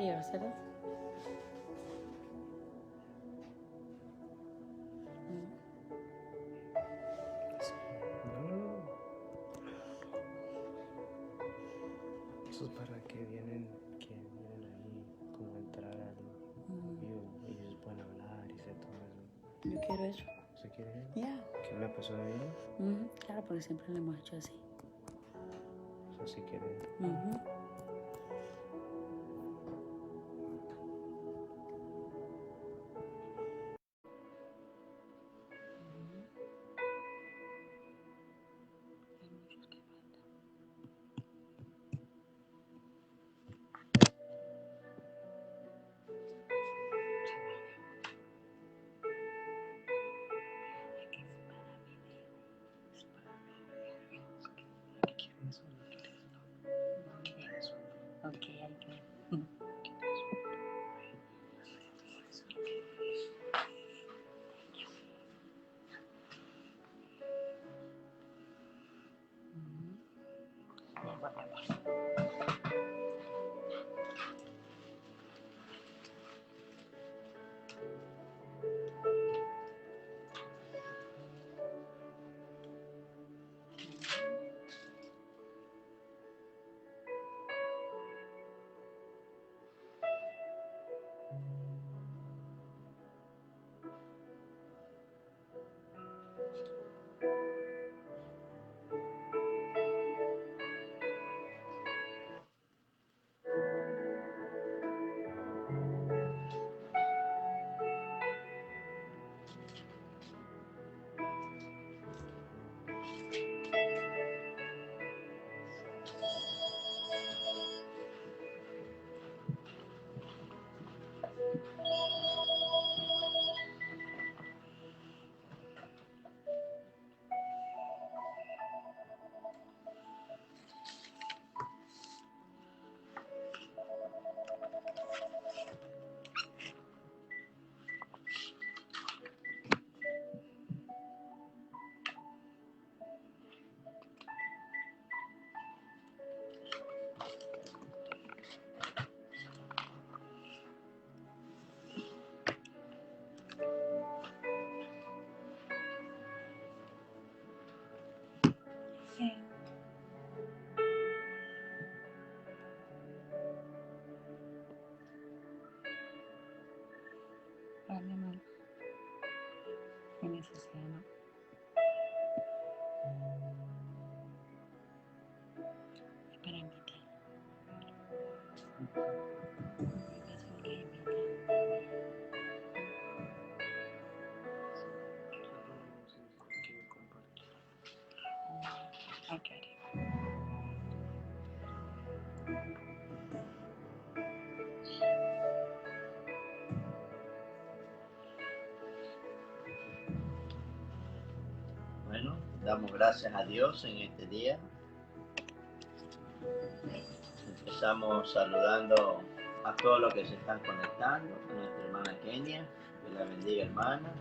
llevárselas. Eso es para que vienen ahí, como entrar y ellos pueden hablar y hacer todo eso. Yo quiero eso. ¿Se quiere eso? Ya. ¿Que me pasó de bien? Claro, porque siempre lo hemos hecho así. Eso sí quiere. Ok, hay que. Vale, mal. Qué necesidad, ¿no? Es para invitar. Okay. Bueno, damos gracias a Dios en este día. Empezamos saludando a todos los que se están conectando, a nuestra hermana Kenia, Dios la bendiga, hermana.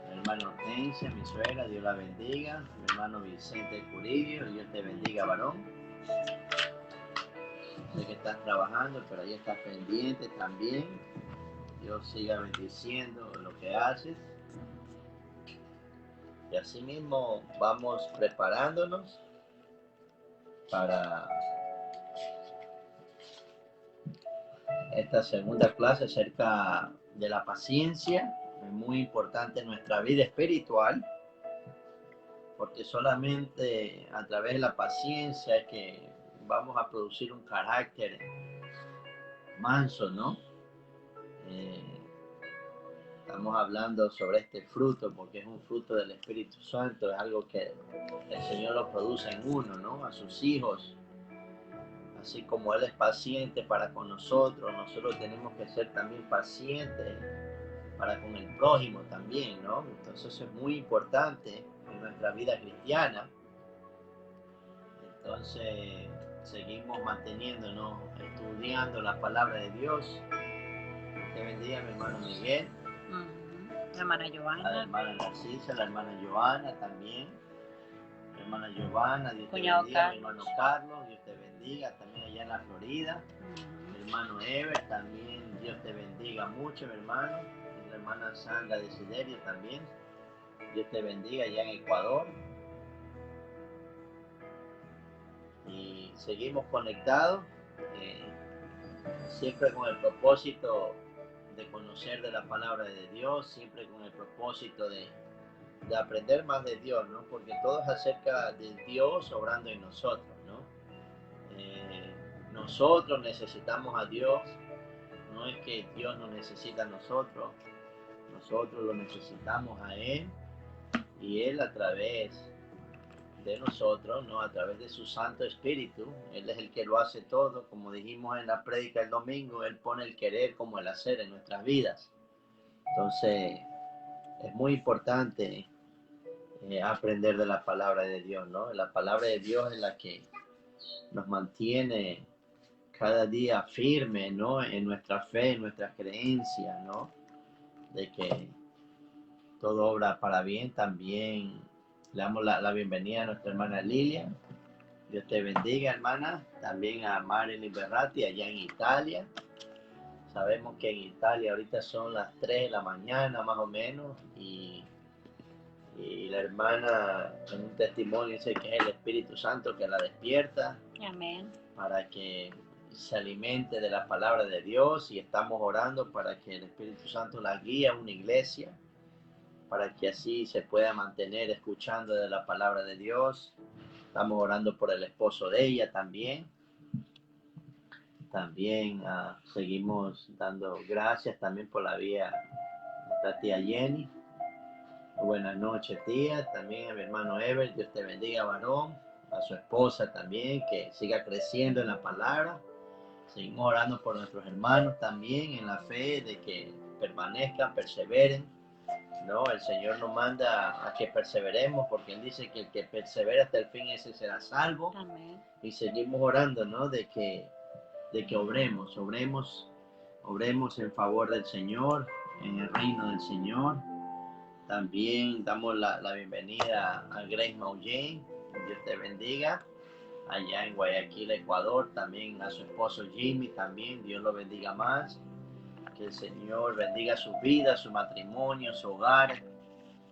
Mi hermana Hortensia, mi suegra, Dios la bendiga. Mi hermano Vicente Curillo, Dios te bendiga, varón. Sé que estás trabajando, pero ahí estás pendiente también. Dios siga bendiciendo lo que haces. Y así mismo vamos preparándonos para esta segunda clase acerca de la paciencia. Es muy importante en nuestra vida espiritual, porque solamente a través de la paciencia es que vamos a producir un carácter manso, ¿no? Estamos hablando sobre este fruto porque es un fruto del Espíritu Santo, es algo que el Señor lo produce en uno, ¿no? A sus hijos. Así como Él es paciente para con nosotros, nosotros tenemos que ser también pacientes para con el prójimo también, ¿no? Entonces eso es muy importante en nuestra vida cristiana. Entonces seguimos manteniéndonos, estudiando la palabra de Dios. Te bendiga, mi hermano Miguel. La hermana Giovanna. La hermana Narcisa, la hermana Joana también. Mi hermana Giovanna, Dios te Cuñado bendiga. Carlos. Mi hermano Carlos, Dios te bendiga. También allá en la Florida. Mi hermano Ever, también Dios te bendiga mucho, mi hermano. Y la hermana Sandra de Siderio también. Dios te bendiga allá en Ecuador. Y seguimos conectados, siempre con el propósito de conocer de la palabra de Dios, siempre con el propósito de aprender más de Dios, ¿no? Porque todo es acerca de Dios obrando en nosotros, ¿no? Nosotros necesitamos a Dios, no es que Dios nos necesita a nosotros lo necesitamos a Él, y Él a través de nosotros, ¿no? A través de su Santo Espíritu, Él es el que lo hace todo, como dijimos en la prédica el domingo, Él pone el querer como el hacer en nuestras vidas. Entonces, es muy importante aprender de la palabra de Dios, ¿no? La palabra de Dios es la que nos mantiene cada día firme, ¿no? En nuestra fe, en nuestras creencias, ¿no? De que todo obra para bien. También le damos la bienvenida a nuestra hermana Lilia. Dios te bendiga, hermana. También a Marilyn Berratti allá en Italia. Sabemos que en Italia ahorita son las 3 de la mañana más o menos, y la hermana en un testimonio dice que es el Espíritu Santo que la despierta. Amén. Para que se alimente de la palabra de Dios, y estamos orando para que el Espíritu Santo la guíe a una iglesia, para que así se pueda mantener escuchando de la palabra de Dios. Estamos orando por el esposo de ella también. También seguimos dando gracias también por la vida de nuestra tía Jenny. Buenas noches, tía. También a mi hermano Ever, Dios te bendiga, varón. A su esposa también, que siga creciendo en la palabra. Seguimos orando por nuestros hermanos también en la fe, de que permanezcan, perseveren, ¿no? El Señor nos manda a que perseveremos, porque Él dice que el que persevera hasta el fin, ese será salvo. Amén. Y seguimos orando, ¿no? De que obremos en favor del Señor, en el reino del Señor. También damos la bienvenida a Grace Maullen. Dios te bendiga. Allá en Guayaquil, Ecuador. También a su esposo Jimmy, también Dios lo bendiga más. Que el Señor bendiga su vida, su matrimonio, su hogar.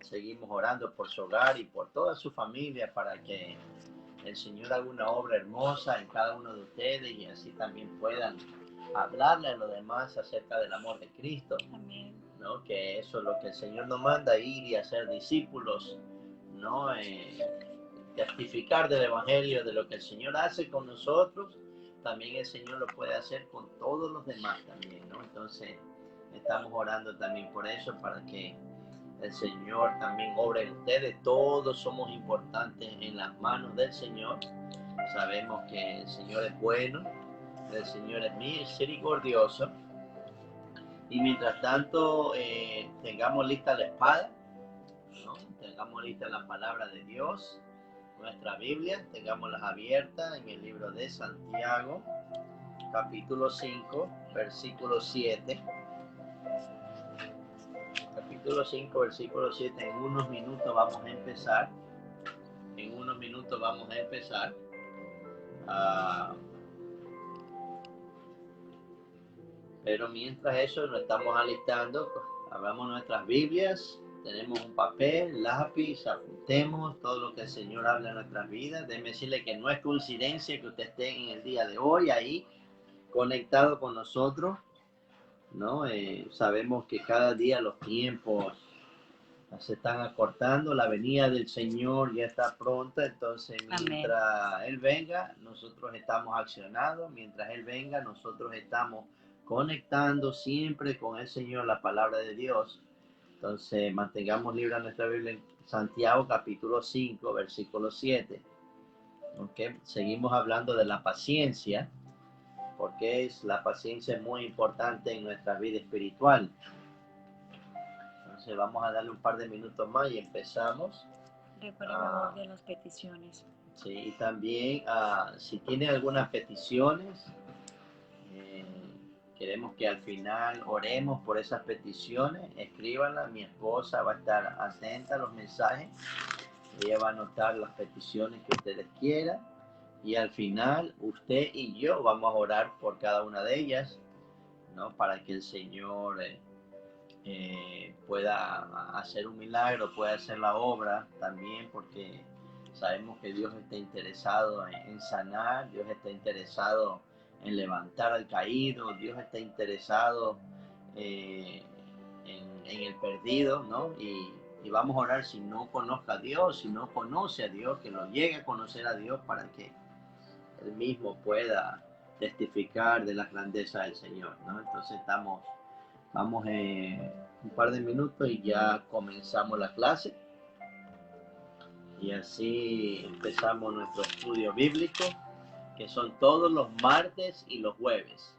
Seguimos orando por su hogar y por toda su familia, para que el Señor haga una obra hermosa en cada uno de ustedes, y así también puedan hablarle a los demás acerca del amor de Cristo. Amén. ¿No? Que eso es lo que el Señor nos manda, ir y hacer discípulos, ¿no? Testificar del Evangelio, de lo que el Señor hace con nosotros, también el Señor lo puede hacer con todos los demás también, ¿no? Entonces, estamos orando también por eso, para que el Señor también obre en ustedes. Todos somos importantes en las manos del Señor. Sabemos que el Señor es bueno, el Señor es misericordioso. Y mientras tanto, tengamos lista la espada, ¿no? Tengamos lista la palabra de Dios, nuestra Biblia, tengámoslas abiertas en el libro de Santiago, capítulo 5, versículo 7. Capítulo 5, versículo 7. En unos minutos vamos a empezar. Pero mientras eso nos estamos alistando, pues, abramos nuestras Biblias, tenemos un papel, lápiz, apuntemos todo lo que el Señor habla en nuestras vidas. Déjeme decirle que no es coincidencia que usted esté en el día de hoy ahí conectado con nosotros, ¿no? Sabemos que cada día los tiempos se están acortando, la venida del Señor ya está pronta, entonces mientras Amén. Él venga, nosotros estamos accionados, mientras Él venga, nosotros estamos conectando siempre con el Señor, la palabra de Dios. Entonces mantengamos libre nuestra Biblia en Santiago capítulo 5, versículo 7. ¿Okay? Seguimos hablando de la paciencia, porque la paciencia es muy importante en nuestra vida espiritual. Entonces vamos a darle un par de minutos más y empezamos. Recuerda de las peticiones. Sí, y también si tiene algunas peticiones, queremos que al final oremos por esas peticiones. Escríbanlas, mi esposa va a estar atenta a los mensajes. Ella va a anotar las peticiones que ustedes quieran. Y al final usted y yo vamos a orar por cada una de ellas, ¿no? Para que el Señor pueda hacer un milagro, pueda hacer la obra también, porque sabemos que Dios está interesado en sanar, Dios está interesado en levantar al caído, Dios está interesado en el perdido, ¿no? Y vamos a orar si no conozca a Dios, si no conoce a Dios, que lo llegue a conocer a Dios para que él mismo pueda testificar de la grandeza del Señor, ¿no? Entonces vamos un par de minutos y ya comenzamos la clase. Y así empezamos nuestro estudio bíblico, que son todos los martes y los jueves.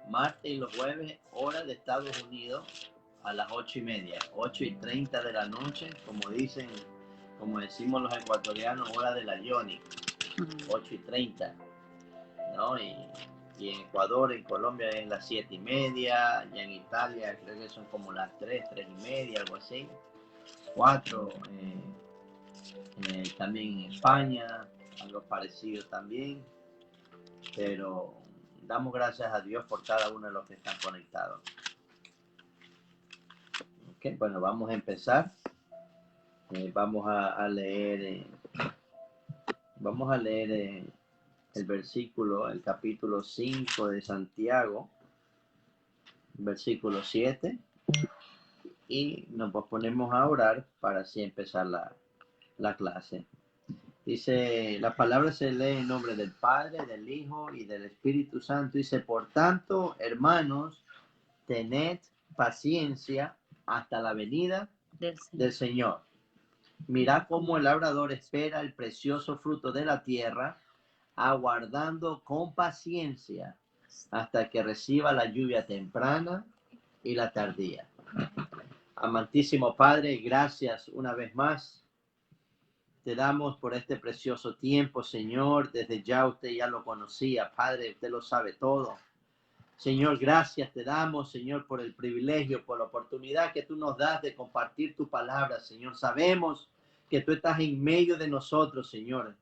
Martes y los jueves, hora de Estados Unidos, a las 8:30, 8:30 de la noche, como decimos los ecuatorianos, hora de la Yoni, 8:30, ¿no? Y en Ecuador, en Colombia es las 7:30, y en Italia creo que son como las 3:30, algo así, 4, también en España, algo parecido también, pero damos gracias a Dios por cada uno de los que están conectados. Okay, bueno, vamos a empezar. Vamos a leer el versículo, el capítulo 5 de Santiago, versículo 7, y nos ponemos a orar para así empezar la clase. Dice, la palabra se lee en nombre del Padre, del Hijo y del Espíritu Santo. Dice, por tanto, hermanos, tened paciencia hasta la venida del Señor. Mirad cómo el labrador espera el precioso fruto de la tierra, aguardando con paciencia hasta que reciba la lluvia temprana y la tardía. Amantísimo Padre, gracias una vez más. Te damos por este precioso tiempo, Señor. Desde ya usted ya lo conocía, Padre, usted lo sabe todo. Señor, gracias te damos, Señor, por el privilegio, por la oportunidad que tú nos das de compartir tu palabra, Señor. Sabemos que tú estás en medio de nosotros, Señor.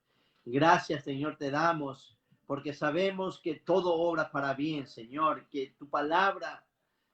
Gracias, Señor, te damos, porque sabemos que todo obra para bien, Señor, que tu palabra,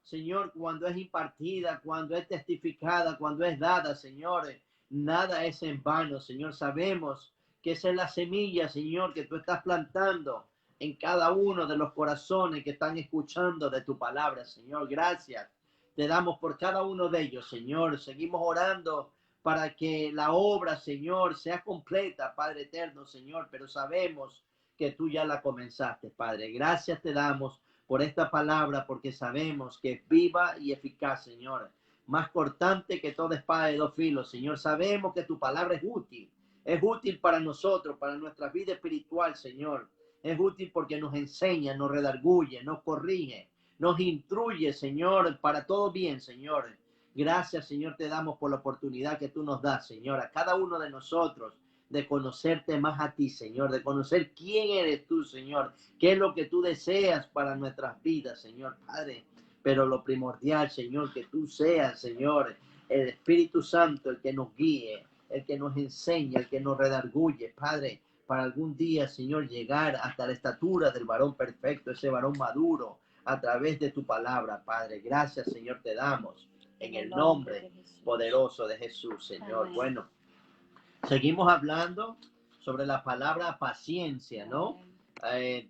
Señor, cuando es impartida, cuando es testificada, cuando es dada, Señor, nada es en vano, Señor. Sabemos que esa es la semilla, Señor, que tú estás plantando en cada uno de los corazones que están escuchando de tu palabra, Señor. Gracias. Te damos por cada uno de ellos, Señor. Seguimos orando para que la obra, Señor, sea completa, Padre eterno, Señor. Pero sabemos que tú ya la comenzaste, Padre. Gracias te damos por esta palabra, porque sabemos que es viva y eficaz, Señor. Más cortante que toda espada de dos filos, Señor. Sabemos que tu palabra es útil. Es útil para nosotros, para nuestra vida espiritual, Señor. Es útil porque nos enseña, nos redarguye, nos corrige, nos instruye, Señor, para todo bien, Señor. Gracias, Señor, te damos por la oportunidad que tú nos das, Señor, a cada uno de nosotros, de conocerte más a ti, Señor, de conocer quién eres tú, Señor, qué es lo que tú deseas para nuestras vidas, Señor, Padre. Pero lo primordial, Señor, que tú seas, Señor, el Espíritu Santo, el que nos guíe, el que nos enseña, el que nos redarguye, Padre, para algún día, Señor, llegar hasta la estatura del varón perfecto, ese varón maduro, a través de tu palabra, Padre. Gracias, Señor, te damos en el nombre poderoso de Jesús, Señor. Amén. Bueno, seguimos hablando sobre la palabra paciencia, ¿no?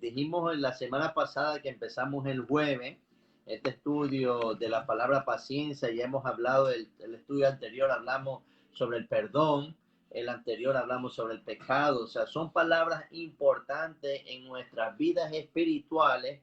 Dijimos en la semana pasada que empezamos el jueves este estudio de la palabra paciencia. Ya hemos hablado del estudio anterior, hablamos sobre el perdón. El anterior hablamos sobre el pecado. O sea, son palabras importantes en nuestras vidas espirituales.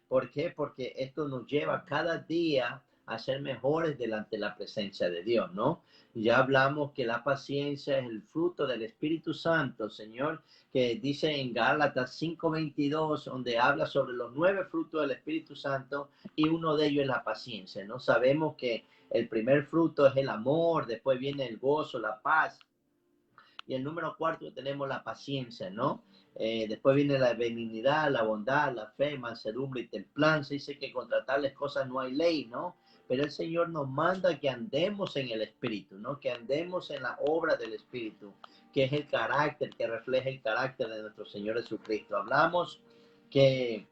¿Por qué? Porque esto nos lleva cada día a ser mejores delante de la presencia de Dios, ¿no? Ya hablamos que la paciencia es el fruto del Espíritu Santo, Señor, que dice en Gálatas 5:22, donde habla sobre los 9 frutos del Espíritu Santo, y uno de ellos es la paciencia, ¿no? Sabemos que el primer fruto es el amor, después viene el gozo, la paz, y el número 4 tenemos la paciencia, ¿no? Después viene la benignidad, la bondad, la fe, mansedumbre y templanza. Dice que contra tales cosas no hay ley, ¿no? Pero el Señor nos manda que andemos en el Espíritu, ¿no? Que andemos en la obra del Espíritu, que es el carácter, que refleja el carácter de nuestro Señor Jesucristo. Hablamos que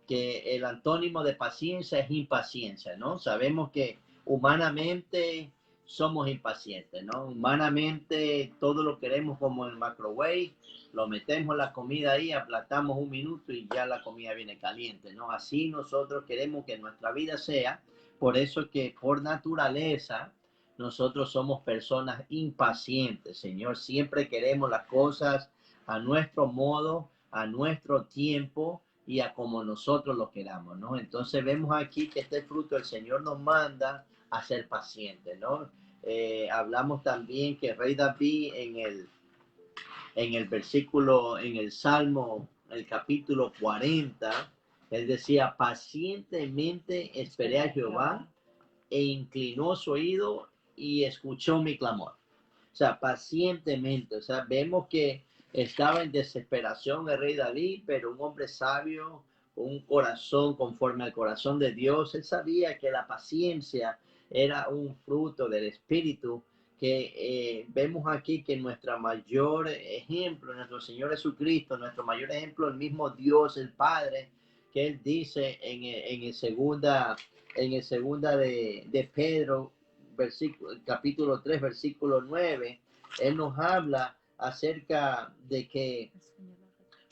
el antónimo de paciencia es impaciencia, ¿no? Sabemos que humanamente somos impacientes, ¿no? Humanamente todo lo queremos como en el microwave, lo metemos la comida ahí, aplatamos un minuto y ya la comida viene caliente, ¿no? Así nosotros queremos que nuestra vida sea, por eso que por naturaleza nosotros somos personas impacientes, Señor. Siempre queremos las cosas a nuestro modo, a nuestro tiempo y a como nosotros lo queramos, ¿no? Entonces vemos aquí que este fruto el Señor nos manda a ser pacientes, ¿no? Hablamos también que el rey David en el versículo, en el Salmo, el capítulo 40, él decía, pacientemente esperé a Jehová e inclinó su oído y escuchó mi clamor. O sea, pacientemente, o sea, vemos que estaba en desesperación el rey David, pero un hombre sabio, un corazón conforme al corazón de Dios, él sabía que la paciencia era un fruto del Espíritu, que vemos aquí que nuestro mayor ejemplo, nuestro Señor Jesucristo, nuestro mayor ejemplo, el mismo Dios, el Padre, que él dice en el segunda de Pedro, capítulo 3, versículo 9, él nos habla acerca de que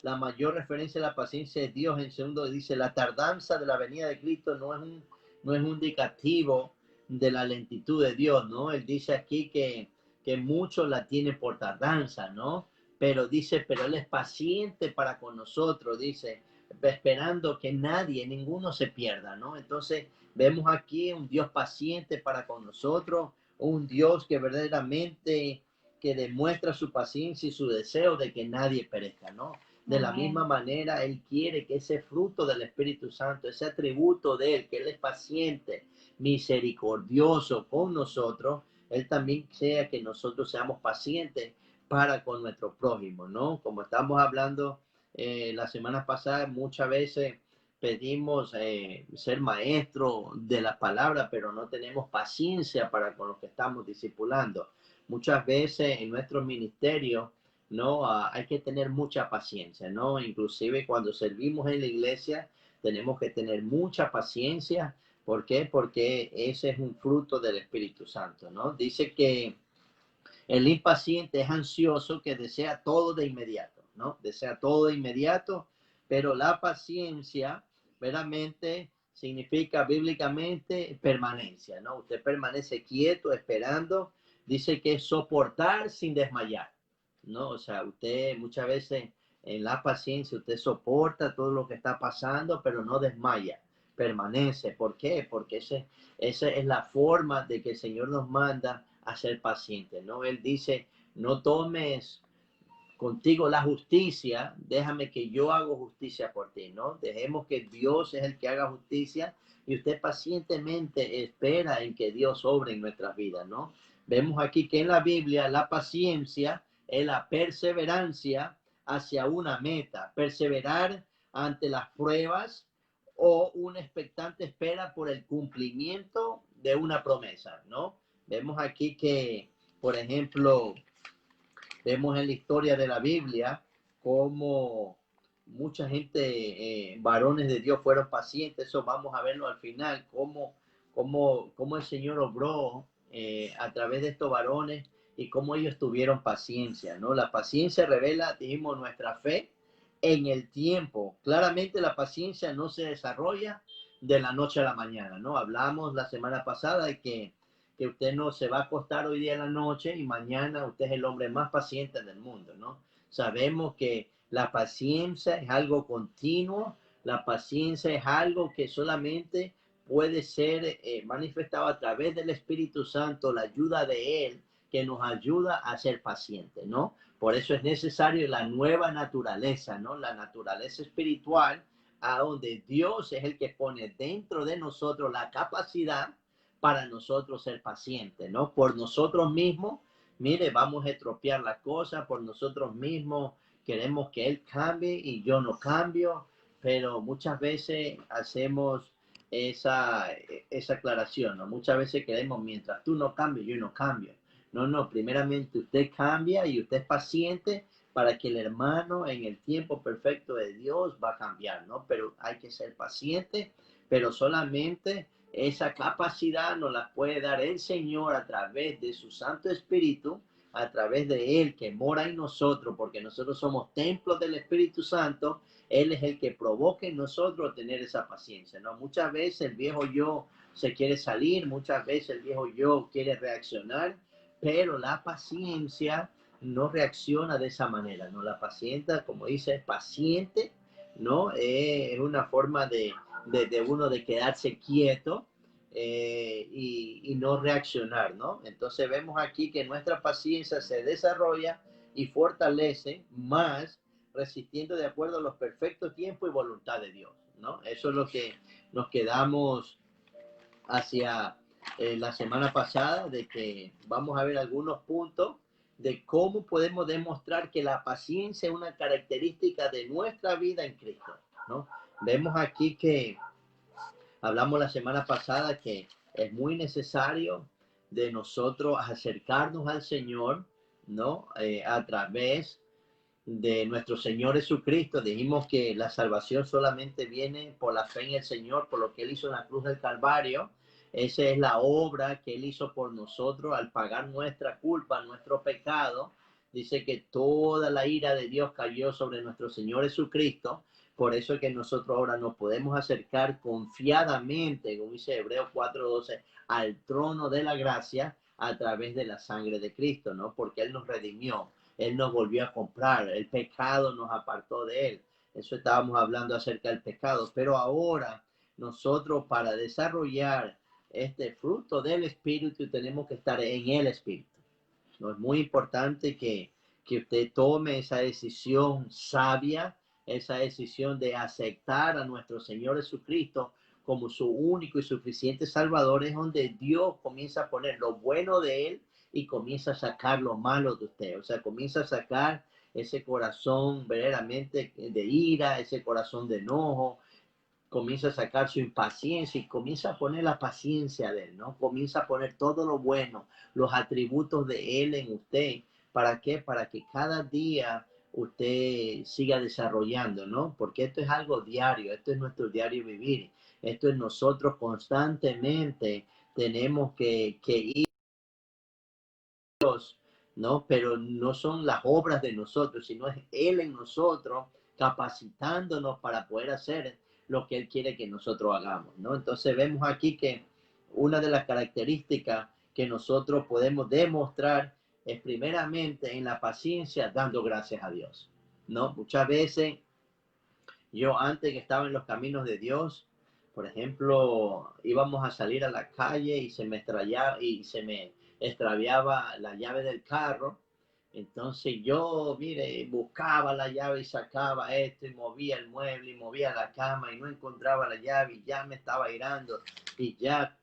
la mayor referencia a la paciencia de Dios. En segundo dice, la tardanza de la venida de Cristo no es un indicativo de la lentitud de Dios, ¿no? Él dice aquí que muchos la tienen por tardanza, ¿no? Pero dice, pero Él es paciente para con nosotros, dice, esperando que nadie, ninguno se pierda, ¿no? Entonces, vemos aquí un Dios paciente para con nosotros, un Dios que verdaderamente que demuestra su paciencia y su deseo de que nadie perezca, ¿no? De la misma manera, Él quiere que ese fruto del Espíritu Santo, ese atributo de Él, que Él es paciente, misericordioso con nosotros, Él también sea que nosotros seamos pacientes para con nuestro prójimo, ¿no? Como estamos hablando la semana pasada, muchas veces pedimos ser maestro de la palabra, pero no tenemos paciencia para con los que estamos discipulando. Muchas veces en nuestros ministerios, ¿no? Hay que tener mucha paciencia, ¿no? Inclusive cuando servimos en la iglesia, tenemos que tener mucha paciencia. ¿Por qué? Porque ese es un fruto del Espíritu Santo, ¿no? Dice que el impaciente es ansioso que desea todo de inmediato, ¿no? Desea todo de inmediato, pero la paciencia veramente significa bíblicamente permanencia, ¿no? Usted permanece quieto esperando, dice que es soportar sin desmayar, ¿no? O sea, usted muchas veces en la paciencia usted soporta todo lo que está pasando, pero no desmaya, permanece. ¿Por qué? Porque esa es la forma de que el Señor nos manda a ser pacientes, ¿no? Él dice, no tomes contigo la justicia, déjame que yo hago justicia por ti, ¿no? Dejemos que Dios es el que haga justicia y usted pacientemente espera en que Dios obre en nuestras vidas, ¿no? Vemos aquí que en la Biblia la paciencia es la perseverancia hacia una meta, perseverar ante las pruebas o una expectante espera por el cumplimiento de una promesa, ¿no? Vemos aquí que, por ejemplo, vemos en la historia de la Biblia cómo mucha gente, varones de Dios, fueron pacientes. Eso vamos a verlo al final, cómo el Señor obró a través de estos varones y cómo ellos tuvieron paciencia, ¿no? La paciencia revela, dijimos, nuestra fe en el tiempo. Claramente la paciencia no se desarrolla de la noche a la mañana, ¿no? Hablamos la semana pasada de que usted no se va a acostar hoy día en la noche y mañana usted es el hombre más paciente del mundo, ¿no? Sabemos que la paciencia es algo continuo, la paciencia es algo que solamente puede ser manifestado a través del Espíritu Santo, la ayuda de Él, que nos ayuda a ser pacientes, ¿no? Por eso es necesario la nueva naturaleza, ¿no? La naturaleza espiritual, a donde Dios es el que pone dentro de nosotros la capacidad para nosotros ser pacientes, ¿no? Por nosotros mismos, mire, vamos a estropear las cosas, por nosotros mismos queremos que Él cambie y yo no cambio, pero muchas veces hacemos esa aclaración, ¿no? Muchas veces queremos, mientras tú no cambies, yo no cambio. No, no, primeramente usted cambia y usted es paciente para que el hermano en el tiempo perfecto de Dios va a cambiar, ¿no? Pero hay que ser paciente, pero solamente esa capacidad nos la puede dar el Señor a través de su Santo Espíritu, a través de Él que mora en nosotros, porque nosotros somos templos del Espíritu Santo. Él es el que provoca en nosotros tener esa paciencia, ¿no? Muchas veces el viejo yo se quiere salir, muchas veces el viejo yo quiere reaccionar, pero la paciencia no reacciona de esa manera, ¿no? La paciencia, como dice, es paciente, ¿no? Es una forma de uno de quedarse quieto y no reaccionar, ¿no? Entonces vemos aquí que nuestra paciencia se desarrolla y fortalece más resistiendo de acuerdo a los perfectos tiempos y voluntad de Dios, ¿no? Eso es lo que nos quedamos hacia la semana pasada, de que vamos a ver algunos puntos de cómo podemos demostrar que la paciencia es una característica de nuestra vida en Cristo, ¿no? Vemos aquí que hablamos la semana pasada que es muy necesario de nosotros acercarnos al Señor, ¿no? A través de nuestro Señor Jesucristo. Dijimos que la salvación solamente viene por la fe en el Señor, por lo que Él hizo en la cruz del Calvario. Esa es la obra que Él hizo por nosotros al pagar nuestra culpa, nuestro pecado. Dice que toda la ira de Dios cayó sobre nuestro Señor Jesucristo. Por eso es que nosotros ahora nos podemos acercar confiadamente, como dice Hebreos 4:12, al trono de la gracia a través de la sangre de Cristo, ¿no? Porque Él nos redimió. Él nos volvió a comprar, el pecado nos apartó de Él. Eso estábamos hablando acerca del pecado, pero ahora nosotros para desarrollar este fruto del Espíritu tenemos que estar en el Espíritu. ¿No? Es muy importante que usted tome esa decisión sabia, esa decisión de aceptar a nuestro Señor Jesucristo como su único y suficiente Salvador, es donde Dios comienza a poner lo bueno de Él y comienza a sacar lo malo de usted. O sea, comienza a sacar ese corazón verdaderamente de ira, ese corazón de enojo, comienza a sacar su impaciencia y comienza a poner la paciencia de Él, ¿no? Comienza a poner todo lo bueno, los atributos de Él en usted. ¿Para qué? Para que cada día usted siga desarrollando, ¿no? Porque esto es algo diario, esto es nuestro diario vivir, esto es nosotros constantemente tenemos que ir, ¿no? Pero no son las obras de nosotros, sino es Él en nosotros capacitándonos para poder hacer lo que Él quiere que nosotros hagamos, ¿no? Entonces vemos aquí que una de las características que nosotros podemos demostrar es primeramente en la paciencia dando gracias a Dios, ¿no? Muchas veces yo antes que estaba en los caminos de Dios, por ejemplo, íbamos a salir a la calle y se me extraviaba la llave del carro. Entonces yo, mire, buscaba la llave y sacaba esto y movía el mueble y movía la cama y no encontraba la llave y ya me estaba irando y ya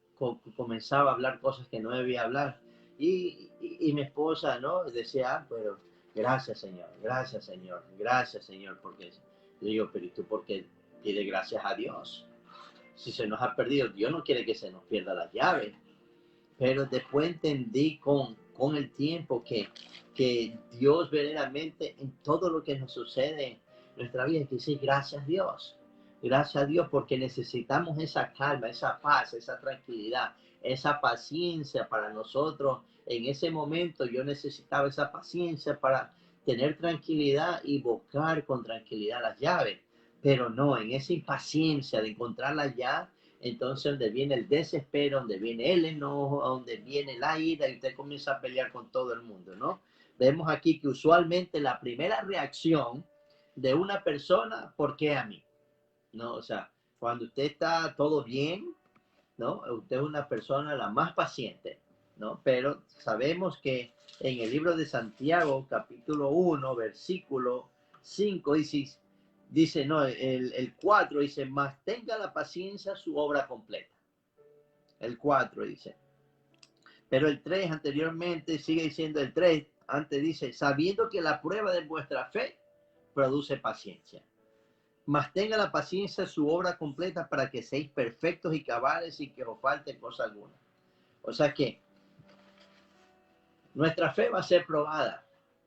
comenzaba a hablar cosas que no debía hablar. Y mi esposa, ¿no? Decía, ah, pero gracias Señor, gracias Señor, gracias Señor, porque le digo, pero ¿y tú por qué pide gracias a Dios? Si se nos ha perdido, Dios no quiere que se nos pierda la llave. Pero después entendí con el tiempo que Dios verdaderamente en todo lo que nos sucede en nuestra vida, hay que decir gracias a Dios. Gracias a Dios porque necesitamos esa calma, esa paz, esa tranquilidad, esa paciencia para nosotros. En ese momento yo necesitaba esa paciencia para tener tranquilidad y buscar con tranquilidad las llaves. Pero no, en esa impaciencia de encontrarlas ya, entonces donde viene el desespero, donde viene el enojo, donde viene la ira y usted comienza a pelear con todo el mundo, ¿no? Vemos aquí que usualmente la primera reacción de una persona, ¿por qué a mí? ¿No? O sea, cuando usted está todo bien, ¿no? Usted es una persona la más paciente, ¿no? Pero sabemos que en el libro de Santiago, capítulo 1, versículo 5, dice no, el 4 dice, más tenga la paciencia su obra completa. El 4 dice. Pero el 3 anteriormente sigue diciendo el 3, antes dice, sabiendo que la prueba de vuestra fe produce paciencia. Mas tenga la paciencia su obra completa para que seáis perfectos y cabales y que os falte cosa alguna. O sea que Nuestra fe va a ser probada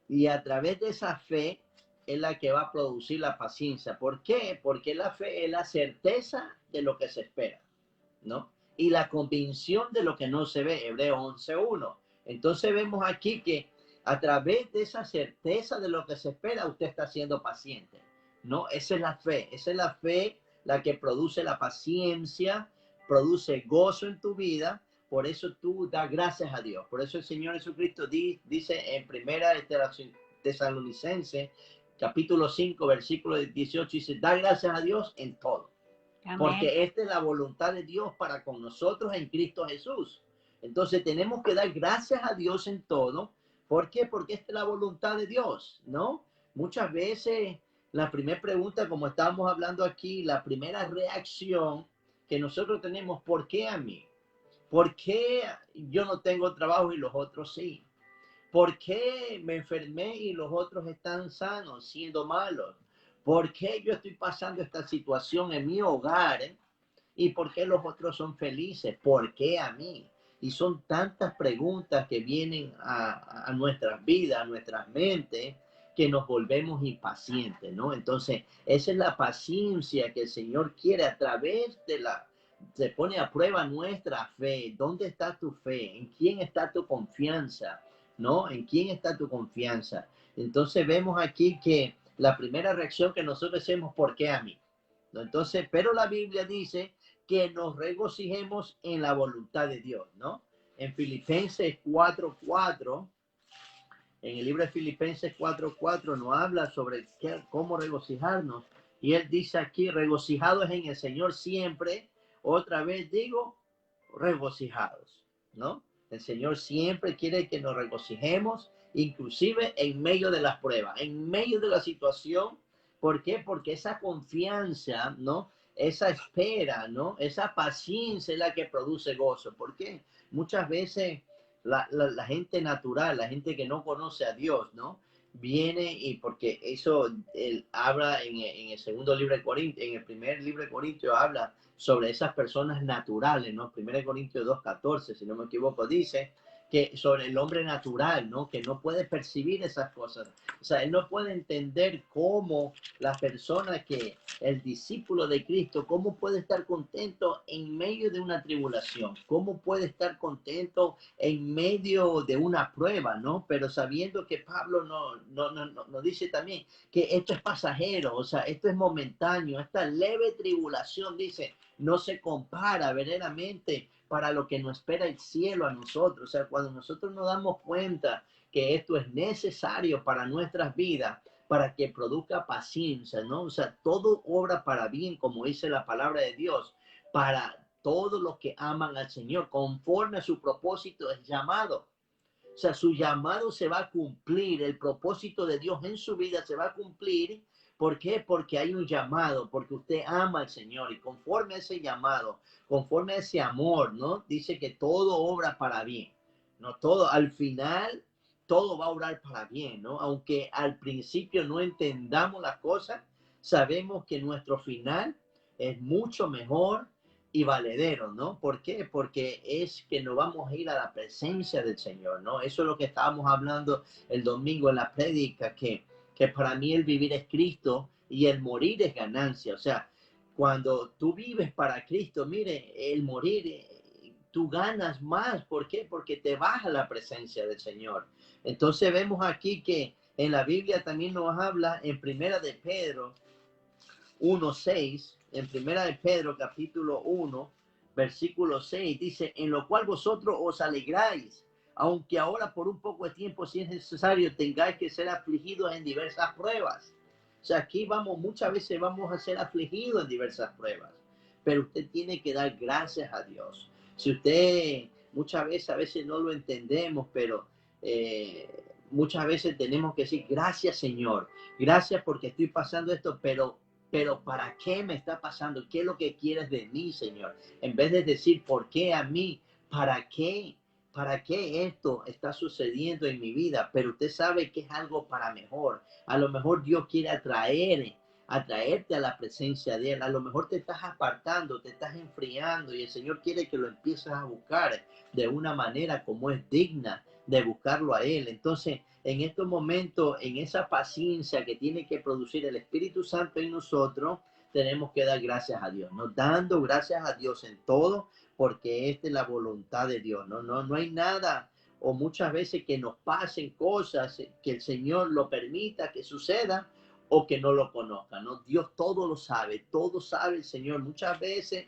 y a través de esa fe es la que va a producir la paciencia. ¿Por qué? Porque la fe es la certeza de lo que se espera, ¿no? Y la convicción de lo que no se ve, Hebreos 11:1. Entonces vemos aquí que a través de esa certeza de lo que se espera, usted está siendo paciente, ¿no? Esa es la fe la que produce la paciencia, produce gozo en tu vida. Por eso tú das gracias a Dios. Por eso el Señor Jesucristo dice en primera de Tesalonicenses, capítulo 5, versículo 18, dice, da gracias a Dios en todo. Amén. Porque esta es la voluntad de Dios para con nosotros en Cristo Jesús. Entonces tenemos que dar gracias a Dios en todo. ¿Por qué? Porque esta es la voluntad de Dios, ¿no? Muchas veces la primera pregunta, como estábamos hablando aquí, la primera reacción que nosotros tenemos, ¿por qué a mí? ¿Por qué yo no tengo trabajo y los otros sí? ¿Por qué me enfermé y los otros están sanos, siendo malos? ¿Por qué yo estoy pasando esta situación en mi hogar? ¿Y por qué los otros son felices? ¿Por qué a mí? Y son tantas preguntas que vienen a nuestras vidas, a nuestras mentes, que nos volvemos impacientes, ¿no? Entonces, esa es la paciencia que el Señor quiere a través de se pone a prueba nuestra fe. ¿Dónde está tu fe? ¿En quién está tu confianza? ¿No? ¿En quién está tu confianza? Entonces vemos aquí que la primera reacción que nosotros hacemos, ¿por qué a mí? ¿No? Entonces, pero la Biblia dice que nos regocijemos en la voluntad de Dios, ¿no? En Filipenses 4:4, en el libro de Filipenses 4:4 nos habla sobre cómo regocijarnos. Y él dice aquí, regocijados en el Señor siempre. Otra vez digo, regocijados, ¿no? El Señor siempre quiere que nos regocijemos, inclusive en medio de las pruebas, en medio de la situación. ¿Por qué? Porque esa confianza, ¿no? Esa espera, ¿no? Esa paciencia es la que produce gozo. ¿Por qué? Muchas veces la gente natural, la gente que no conoce a Dios, ¿no? Viene y porque eso él habla en el segundo libro de Corintios, en el primer libro de Corintios habla sobre esas personas naturales, ¿no? 1 Corintios 2:14, si no me equivoco, dice que sobre el hombre natural, ¿no? Que no puede percibir esas cosas. O sea, él no puede entender cómo la persona que, el discípulo de Cristo, cómo puede estar contento en medio de una tribulación, cómo puede estar contento en medio de una prueba, ¿no? Pero sabiendo que Pablo nos dice también que esto es pasajero, o sea, esto es momentáneo, esta leve tribulación, dice, no se compara verdaderamente para lo que nos espera el cielo a nosotros. O sea, cuando nosotros nos damos cuenta que esto es necesario para nuestras vidas, para que produzca paciencia, ¿no? O sea, todo obra para bien, como dice la palabra de Dios, para todos los que aman al Señor, conforme a su propósito es llamado. O sea, su llamado se va a cumplir, el propósito de Dios en su vida se va a cumplir. ¿Por qué? Porque hay un llamado, porque usted ama al Señor y conforme a ese llamado, conforme a ese amor, ¿no? Dice que todo obra para bien, ¿no? Todo, al final, todo va a obrar para bien, ¿no? Aunque al principio no entendamos las cosas, sabemos que nuestro final es mucho mejor y valedero, ¿no? ¿Por qué? Porque es que nos vamos a ir a la presencia del Señor, ¿no? Eso es lo que estábamos hablando el domingo en la prédica, que para mí el vivir es Cristo y el morir es ganancia. O sea, cuando tú vives para Cristo, mire, el morir, tú ganas más. ¿Por qué? Porque te vas a la presencia del Señor. Entonces vemos aquí que en la Biblia también nos habla en Primera de Pedro 1:6, en Primera de Pedro capítulo 1, versículo 6, dice, en lo cual vosotros os alegráis, aunque ahora por un poco de tiempo, si es necesario, tengáis que ser afligidos en diversas pruebas. O sea, aquí muchas veces vamos a ser afligidos en diversas pruebas, pero usted tiene que dar gracias a Dios. Si usted, muchas veces, a veces no lo entendemos, pero muchas veces tenemos que decir, gracias Señor, gracias porque estoy pasando esto, pero ¿para qué me está pasando? ¿Qué es lo que quieres de mí, Señor? En vez de decir, ¿por qué a mí? ¿Para qué? ¿Para qué esto está sucediendo en mi vida? Pero usted sabe que es algo para mejor. A lo mejor Dios quiere atraerte a la presencia de Él. A lo mejor te estás apartando, te estás enfriando y el Señor quiere que lo empieces a buscar de una manera como es digna de buscarlo a Él. Entonces, en estos momentos, en esa paciencia que tiene que producir el Espíritu Santo en nosotros, tenemos que dar gracias a Dios, ¿no? Dando gracias a Dios en todo, porque esta es la voluntad de Dios, ¿no? No hay nada, o muchas veces que nos pasen cosas que el Señor lo permita que suceda, o que no lo conozca, ¿no? Dios todo sabe el Señor. Muchas veces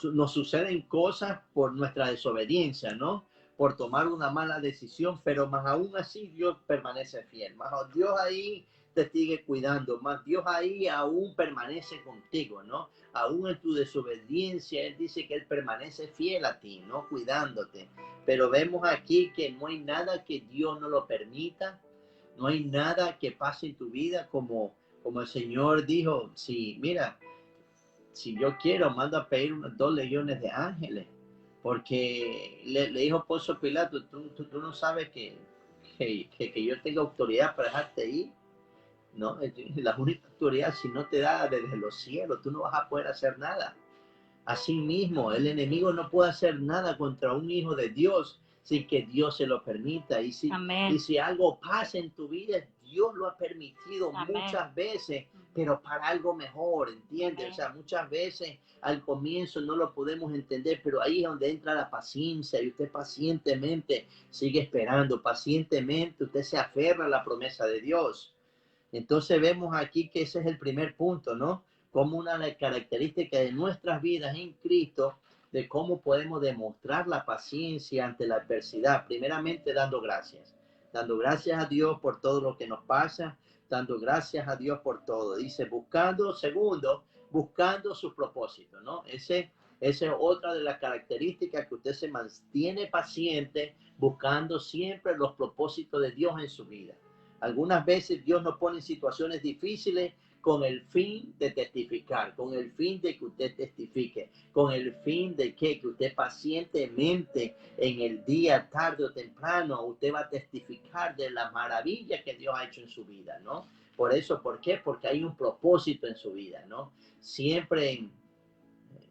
nos suceden cosas por nuestra desobediencia, ¿no? Por tomar una mala decisión, pero más aún así Dios permanece fiel. Más Dios ahí te sigue cuidando, más Dios ahí aún permanece contigo, ¿no? Aún en tu desobediencia, Él dice que Él permanece fiel a ti, ¿no? Cuidándote. Pero vemos aquí que no hay nada que Dios no lo permita, no hay nada que pase en tu vida como el Señor dijo, sí, mira, si yo quiero, mando a pedir 2 legiones de ángeles, porque le dijo Poncio Pilato, tú no sabes que yo tengo autoridad para dejarte ir, ¿no? La única autoridad, si no te da desde los cielos, tú no vas a poder hacer nada. Asimismo, el enemigo no puede hacer nada contra un hijo de Dios sin que Dios se lo permita. Y si algo pasa en tu vida, Dios lo ha permitido muchas veces, pero para algo mejor, ¿entiendes? O sea, muchas veces al comienzo no lo podemos entender, pero ahí es donde entra la paciencia y usted pacientemente sigue esperando, pacientemente usted se aferra a la promesa de Dios. Entonces vemos aquí que ese es el primer punto, ¿no? Como una de las características de nuestras vidas en Cristo, de cómo podemos demostrar la paciencia ante la adversidad. Primeramente dando gracias a Dios por todo lo que nos pasa, dando gracias a Dios por todo. Dice, segundo, buscando su propósito, ¿no? Esa es otra de las características, que usted se mantiene paciente, buscando siempre los propósitos de Dios en su vida. Algunas veces Dios nos pone en situaciones difíciles con el fin de testificar, con el fin de que usted testifique, con el fin de que usted pacientemente en el día, tarde o temprano, usted va a testificar de la maravilla que Dios ha hecho en su vida, ¿no? Por eso, ¿por qué? Porque hay un propósito en su vida, ¿no? Siempre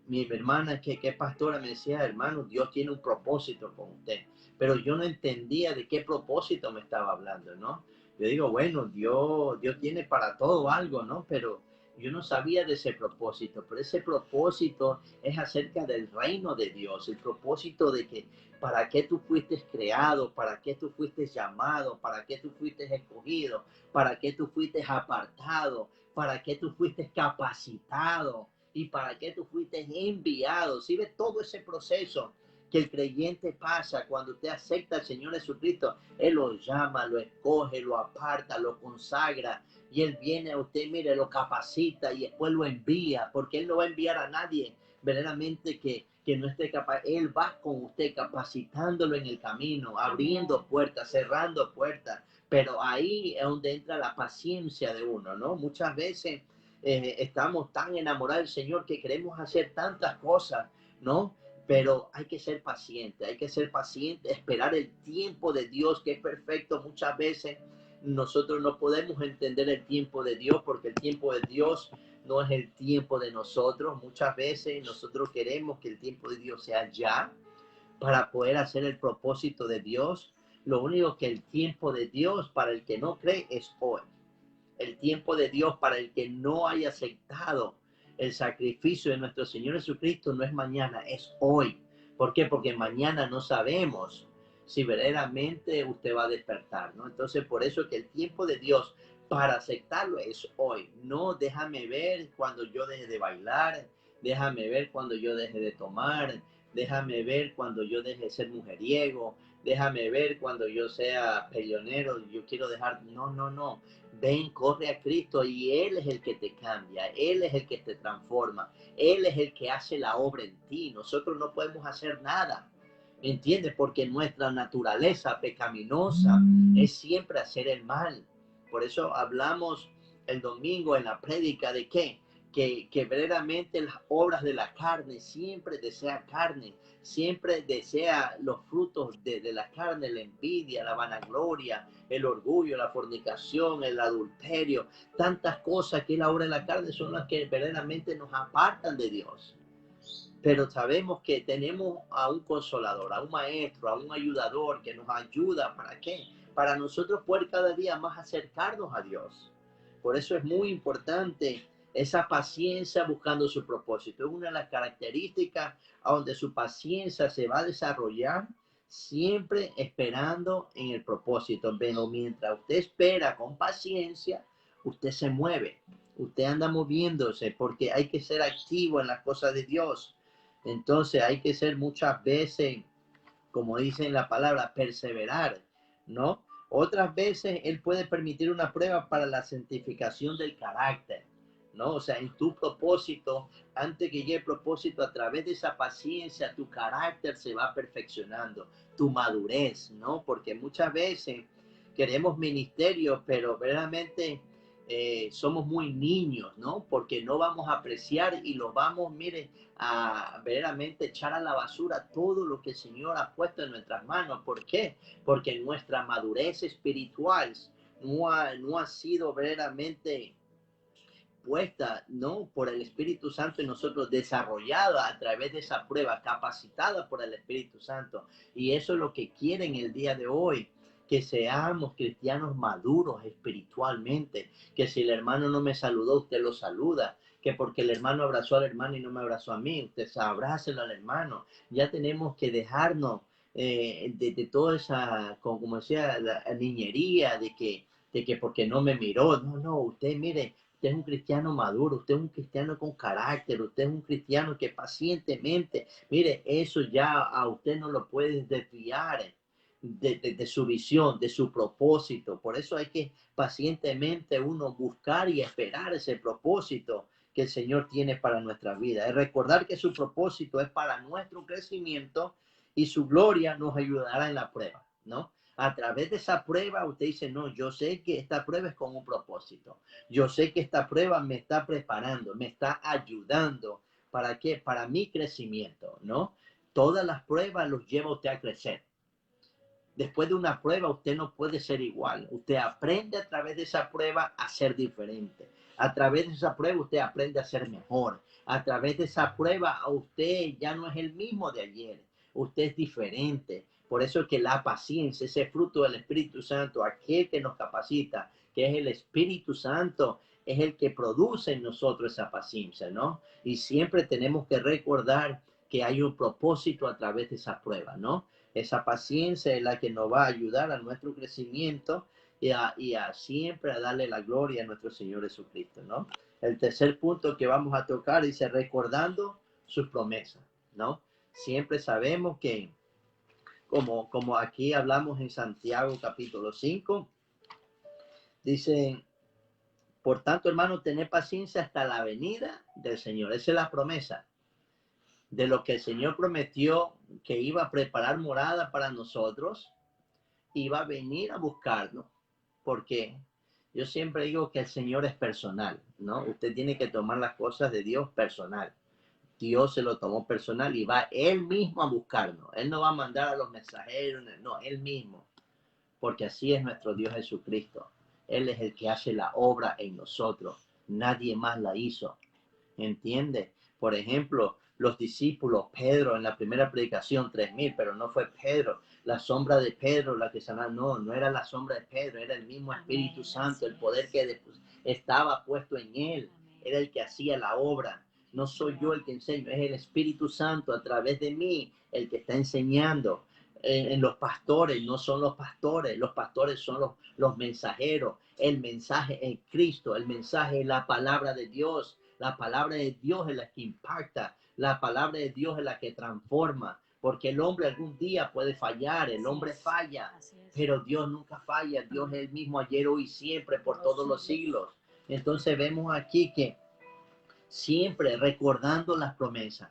mi hermana que es pastora me decía, hermano, Dios tiene un propósito con usted, pero yo no entendía de qué propósito me estaba hablando, ¿no? Yo digo, bueno, Dios tiene para todo algo, ¿no? Pero yo no sabía de ese propósito, pero ese propósito es acerca del reino de Dios, el propósito de que para qué tú fuiste creado, para qué tú fuiste llamado, para qué tú fuiste escogido, para qué tú fuiste apartado, para qué tú fuiste capacitado y para qué tú fuiste enviado. ¿Sí ves todo ese proceso que el creyente pasa cuando usted acepta al Señor Jesucristo? Él lo llama, lo escoge, lo aparta, lo consagra, y Él viene a usted, mire, lo capacita y después lo envía, porque Él no va a enviar a nadie verdaderamente que no esté capaz. Él va con usted capacitándolo en el camino, abriendo puertas, cerrando puertas, pero ahí es donde entra la paciencia de uno, ¿no? Muchas veces estamos tan enamorados del Señor que queremos hacer tantas cosas, ¿no? Pero hay que ser paciente, esperar el tiempo de Dios, que es perfecto. Muchas veces nosotros no podemos entender el tiempo de Dios, porque el tiempo de Dios no es el tiempo de nosotros. Muchas veces nosotros queremos que el tiempo de Dios sea ya, para poder hacer el propósito de Dios. Lo único que el tiempo de Dios para el que no cree es hoy. El tiempo de Dios para el que no haya aceptado el sacrificio de nuestro Señor Jesucristo no es mañana, es hoy. ¿Por qué? Porque mañana no sabemos si verdaderamente usted va a despertar, ¿no? Entonces, por eso que el tiempo de Dios para aceptarlo es hoy. No, déjame ver cuando yo deje de bailar, déjame ver cuando yo deje de tomar, déjame ver cuando yo deje de ser mujeriego, déjame ver cuando yo sea peleonero, yo quiero dejar. No. Ven, corre a Cristo, y Él es el que te cambia, Él es el que te transforma, Él es el que hace la obra en ti. Nosotros no podemos hacer nada, ¿entiendes? Porque nuestra naturaleza pecaminosa es siempre hacer el mal. Por eso hablamos el domingo en la prédica de que verdaderamente las obras de la carne siempre desea carne, siempre desea los frutos de la carne, la envidia, la vanagloria, el orgullo, la fornicación, el adulterio, tantas cosas que la obra de la carne son las que verdaderamente nos apartan de Dios. pero sabemos que tenemos a un consolador, a un maestro, a un ayudador que nos ayuda. ¿Para qué? Para nosotros poder cada día más acercarnos a Dios. Por eso es muy importante esa paciencia buscando su propósito. Es una de las características a donde su paciencia se va a desarrollar, siempre esperando en el propósito. Pero mientras usted espera con paciencia, usted se mueve, usted anda moviéndose, porque hay que ser activo en las cosas de Dios. Entonces hay que ser muchas veces, como dice en la palabra, perseverar, ¿no? Otras veces Él puede permitir una prueba para la santificación del carácter, ¿no? O sea, en tu propósito, antes que llegue el propósito, a través de esa paciencia, tu carácter se va perfeccionando, tu madurez, ¿no? Porque muchas veces queremos ministerios, pero verdaderamente somos muy niños, ¿no? Porque no vamos a apreciar y lo vamos, mire, a verdaderamente echar a la basura todo lo que el Señor ha puesto en nuestras manos. ¿Por qué? Porque nuestra madurez espiritual no ha sido verdaderamente puesta, ¿no? Por el Espíritu Santo en nosotros, desarrollada a través de esa prueba, capacitada por el Espíritu Santo. Y eso es lo que quieren el día de hoy, que seamos cristianos maduros espiritualmente, que si el hermano no me saludó, usted lo saluda, que porque el hermano abrazó al hermano y no me abrazó a mí, usted abrácelo al hermano. Ya tenemos que dejarnos de toda esa, como decía, la niñería de que porque no me miró. No, usted mire, usted es un cristiano maduro, usted es un cristiano con carácter, usted es un cristiano que pacientemente, mire, eso ya a usted no lo puede desviar de su visión, de su propósito. Por eso hay que pacientemente uno buscar y esperar ese propósito que el Señor tiene para nuestra vida. Es recordar que su propósito es para nuestro crecimiento y su gloria nos ayudará en la prueba, ¿no? A través de esa prueba usted dice, no, yo sé que esta prueba es con un propósito. Yo sé que esta prueba me está preparando, me está ayudando. ¿Para qué? Para mi crecimiento, ¿no? Todas las pruebas los lleva a usted a crecer. Después de una prueba usted no puede ser igual. Usted aprende a través de esa prueba a ser diferente. A través de esa prueba usted aprende a ser mejor. A través de esa prueba usted ya no es el mismo de ayer. Usted es diferente. Por eso es que la paciencia, ese fruto del Espíritu Santo, aquel que nos capacita, que es el Espíritu Santo, es el que produce en nosotros esa paciencia, ¿no? Y siempre tenemos que recordar que hay un propósito a través de esa prueba, ¿no? Esa paciencia es la que nos va a ayudar a nuestro crecimiento y a siempre a darle la gloria a nuestro Señor Jesucristo, ¿no? El tercer punto que vamos a tocar dice recordando sus promesas, ¿no? Siempre sabemos que, como aquí hablamos en Santiago capítulo 5, dice, por tanto, hermano, tener paciencia hasta la venida del Señor. Esa es la promesa de lo que el Señor prometió, que iba a preparar morada para nosotros, iba a venir a buscarnos, porque yo siempre digo que el Señor es personal, ¿no? Usted tiene que tomar las cosas de Dios personal. Dios se lo tomó personal y va Él mismo a buscarnos. Él no va a mandar a los mensajeros, no, Él mismo, porque así es nuestro Dios Jesucristo. Él es el que hace la obra en nosotros. Nadie más la hizo. ¿Entiende? Por ejemplo, los discípulos, Pedro en la primera predicación, 3,000, pero no fue Pedro, la sombra de Pedro la que sanó, no era la sombra de Pedro, era el mismo Espíritu Santo, el poder que estaba puesto en él, era el que hacía la obra. No soy yo el que enseño, es el Espíritu Santo a través de mí el que está enseñando. En los pastores, no son los pastores son los mensajeros. El mensaje es Cristo, el mensaje es la palabra de Dios. La palabra de Dios es la que impacta, la palabra de Dios es la que transforma, porque el hombre algún día puede fallar, el hombre falla, pero Dios nunca falla, Dios es el mismo ayer, hoy y siempre, por todos los siglos. Entonces vemos aquí que siempre recordando las promesas,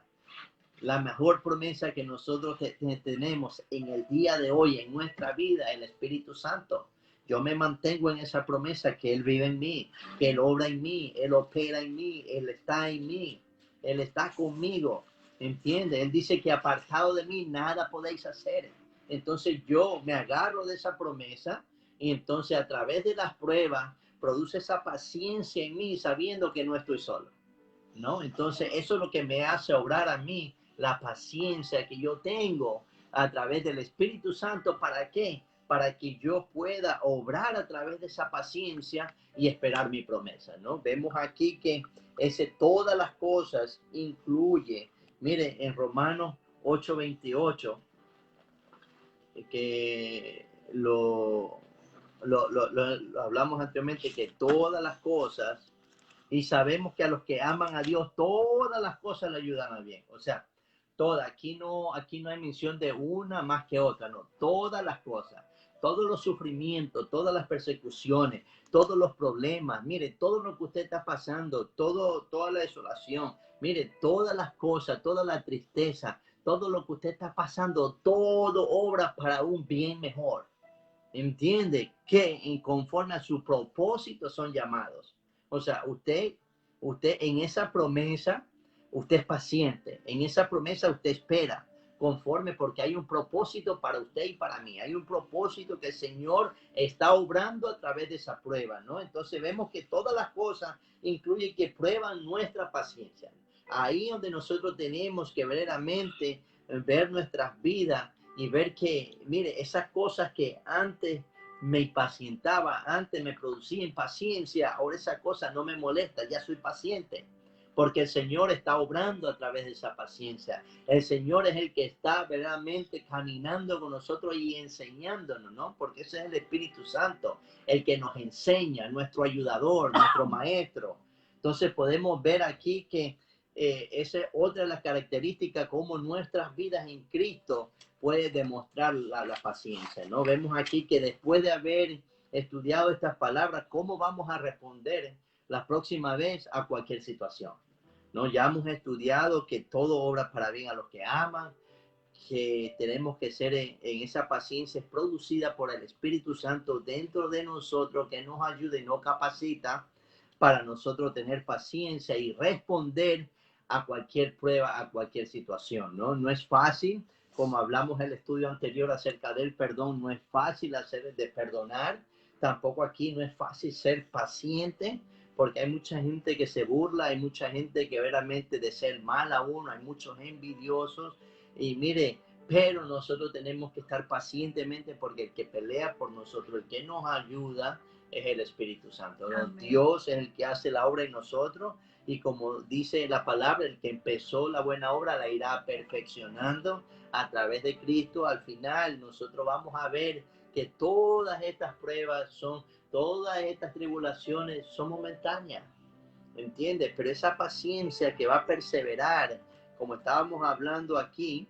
la mejor promesa que nosotros tenemos en el día de hoy, en nuestra vida, el Espíritu Santo. Yo me mantengo en esa promesa que Él vive en mí, que Él obra en mí, Él opera en mí, Él está en mí, Él está conmigo, ¿entiende? Él dice que apartado de mí nada podéis hacer. Entonces yo me agarro de esa promesa y entonces a través de las pruebas produce esa paciencia en mí sabiendo que no estoy solo. ¿no? Entonces, eso es lo que me hace obrar a mí, la paciencia que yo tengo a través del Espíritu Santo. ¿Para qué? Para que yo pueda obrar a través de esa paciencia y esperar mi promesa, ¿no? Vemos aquí que todas las cosas incluye, mire, en Romanos 8:28, que lo hablamos anteriormente, que todas las cosas, y sabemos que a los que aman a Dios, todas las cosas le ayudan a bien. O sea, todas, aquí no hay mención de una más que otra, no, todas las cosas, todos los sufrimientos, todas las persecuciones, todos los problemas, mire, todo lo que usted está pasando, toda la desolación, mire, todas las cosas, toda la tristeza, todo lo que usted está pasando, todo obra para un bien mejor. Entiende que conforme a su propósito son llamados. O sea, usted en esa promesa, usted es paciente. En esa promesa usted espera conforme, porque hay un propósito para usted y para mí. Hay un propósito que el Señor está obrando a través de esa prueba, ¿no? Entonces vemos que todas las cosas incluyen que prueban nuestra paciencia. Ahí donde nosotros tenemos que verdaderamente ver nuestras vidas y ver que, mire, esas cosas que antes me impacientaba, antes me producía impaciencia, ahora esa cosa no me molesta, ya soy paciente, porque el Señor está obrando a través de esa paciencia. El Señor es el que está verdaderamente caminando con nosotros y enseñándonos, ¿no? Porque ese es el Espíritu Santo, el que nos enseña, nuestro ayudador, nuestro maestro. Entonces podemos ver aquí que esa es otra de las características, como nuestras vidas en Cristo puede demostrar la paciencia, ¿no? Vemos aquí que después de haber estudiado estas palabras, ¿cómo vamos a responder la próxima vez a cualquier situación? ¿No? Ya hemos estudiado que todo obra para bien a los que aman, que tenemos que ser en esa paciencia producida por el Espíritu Santo dentro de nosotros, que nos ayuda y nos capacita para nosotros tener paciencia y responder a cualquier prueba, a cualquier situación, ¿no? No es fácil, como hablamos en el estudio anterior acerca del perdón, no es fácil de perdonar, tampoco aquí no es fácil ser paciente, porque hay mucha gente que se burla, hay mucha gente que verdaderamente desea mal a uno, hay muchos envidiosos, y mire, pero nosotros tenemos que estar pacientemente, porque el que pelea por nosotros, el que nos ayuda, es el Espíritu Santo, ¿no? Dios es el que hace la obra en nosotros, y como dice la palabra, el que empezó la buena obra la irá perfeccionando a través de Cristo. Al final nosotros vamos a ver que todas estas pruebas todas estas tribulaciones son momentáneas, ¿entiendes? Pero esa paciencia que va a perseverar, como estábamos hablando aquí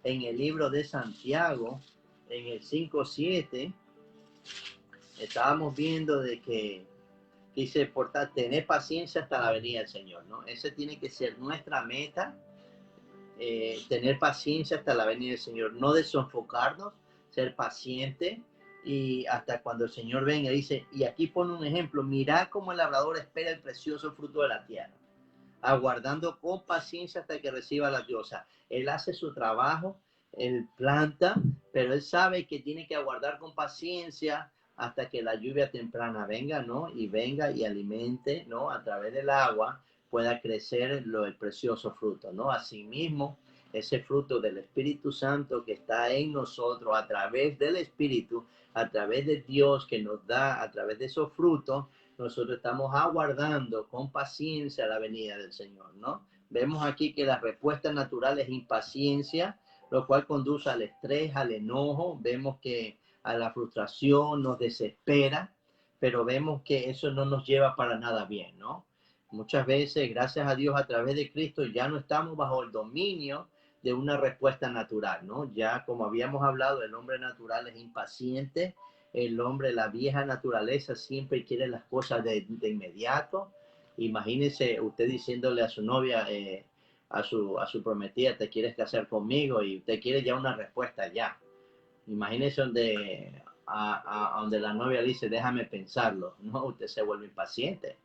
en el libro de Santiago, en el 5:7, estábamos viendo de que dice, tener paciencia hasta la venida del Señor, ¿no? Ese tiene que ser nuestra meta, tener paciencia hasta la venida del Señor, no desenfocarnos, ser paciente, y hasta cuando el Señor venga. Dice, y aquí pone un ejemplo: mirad cómo el labrador espera el precioso fruto de la tierra, aguardando con paciencia hasta que reciba la diosa. Él hace su trabajo, él planta, pero él sabe que tiene que aguardar con paciencia hasta que la lluvia temprana venga, ¿no? Y venga y alimente, ¿no? A través del agua pueda crecer el precioso fruto, ¿no? Asimismo, ese fruto del Espíritu Santo que está en nosotros a través del Espíritu, a través de Dios que nos da, a través de esos frutos, nosotros estamos aguardando con paciencia la venida del Señor, ¿no? Vemos aquí que la respuesta natural es impaciencia, lo cual conduce al estrés, al enojo. Vemos que a la frustración nos desespera, pero vemos que eso no nos lleva para nada bien, ¿no? Muchas veces, gracias a Dios, a través de Cristo, ya no estamos bajo el dominio de una respuesta natural, ¿no? Ya, como habíamos hablado, el hombre natural es impaciente, el hombre, la vieja naturaleza, siempre quiere las cosas de inmediato. Imagínese usted diciéndole a su novia, a su prometida, te quieres casar conmigo, y usted quiere ya una respuesta ya. Imagínese donde la novia dice, déjame pensarlo, ¿no? Usted se vuelve impaciente.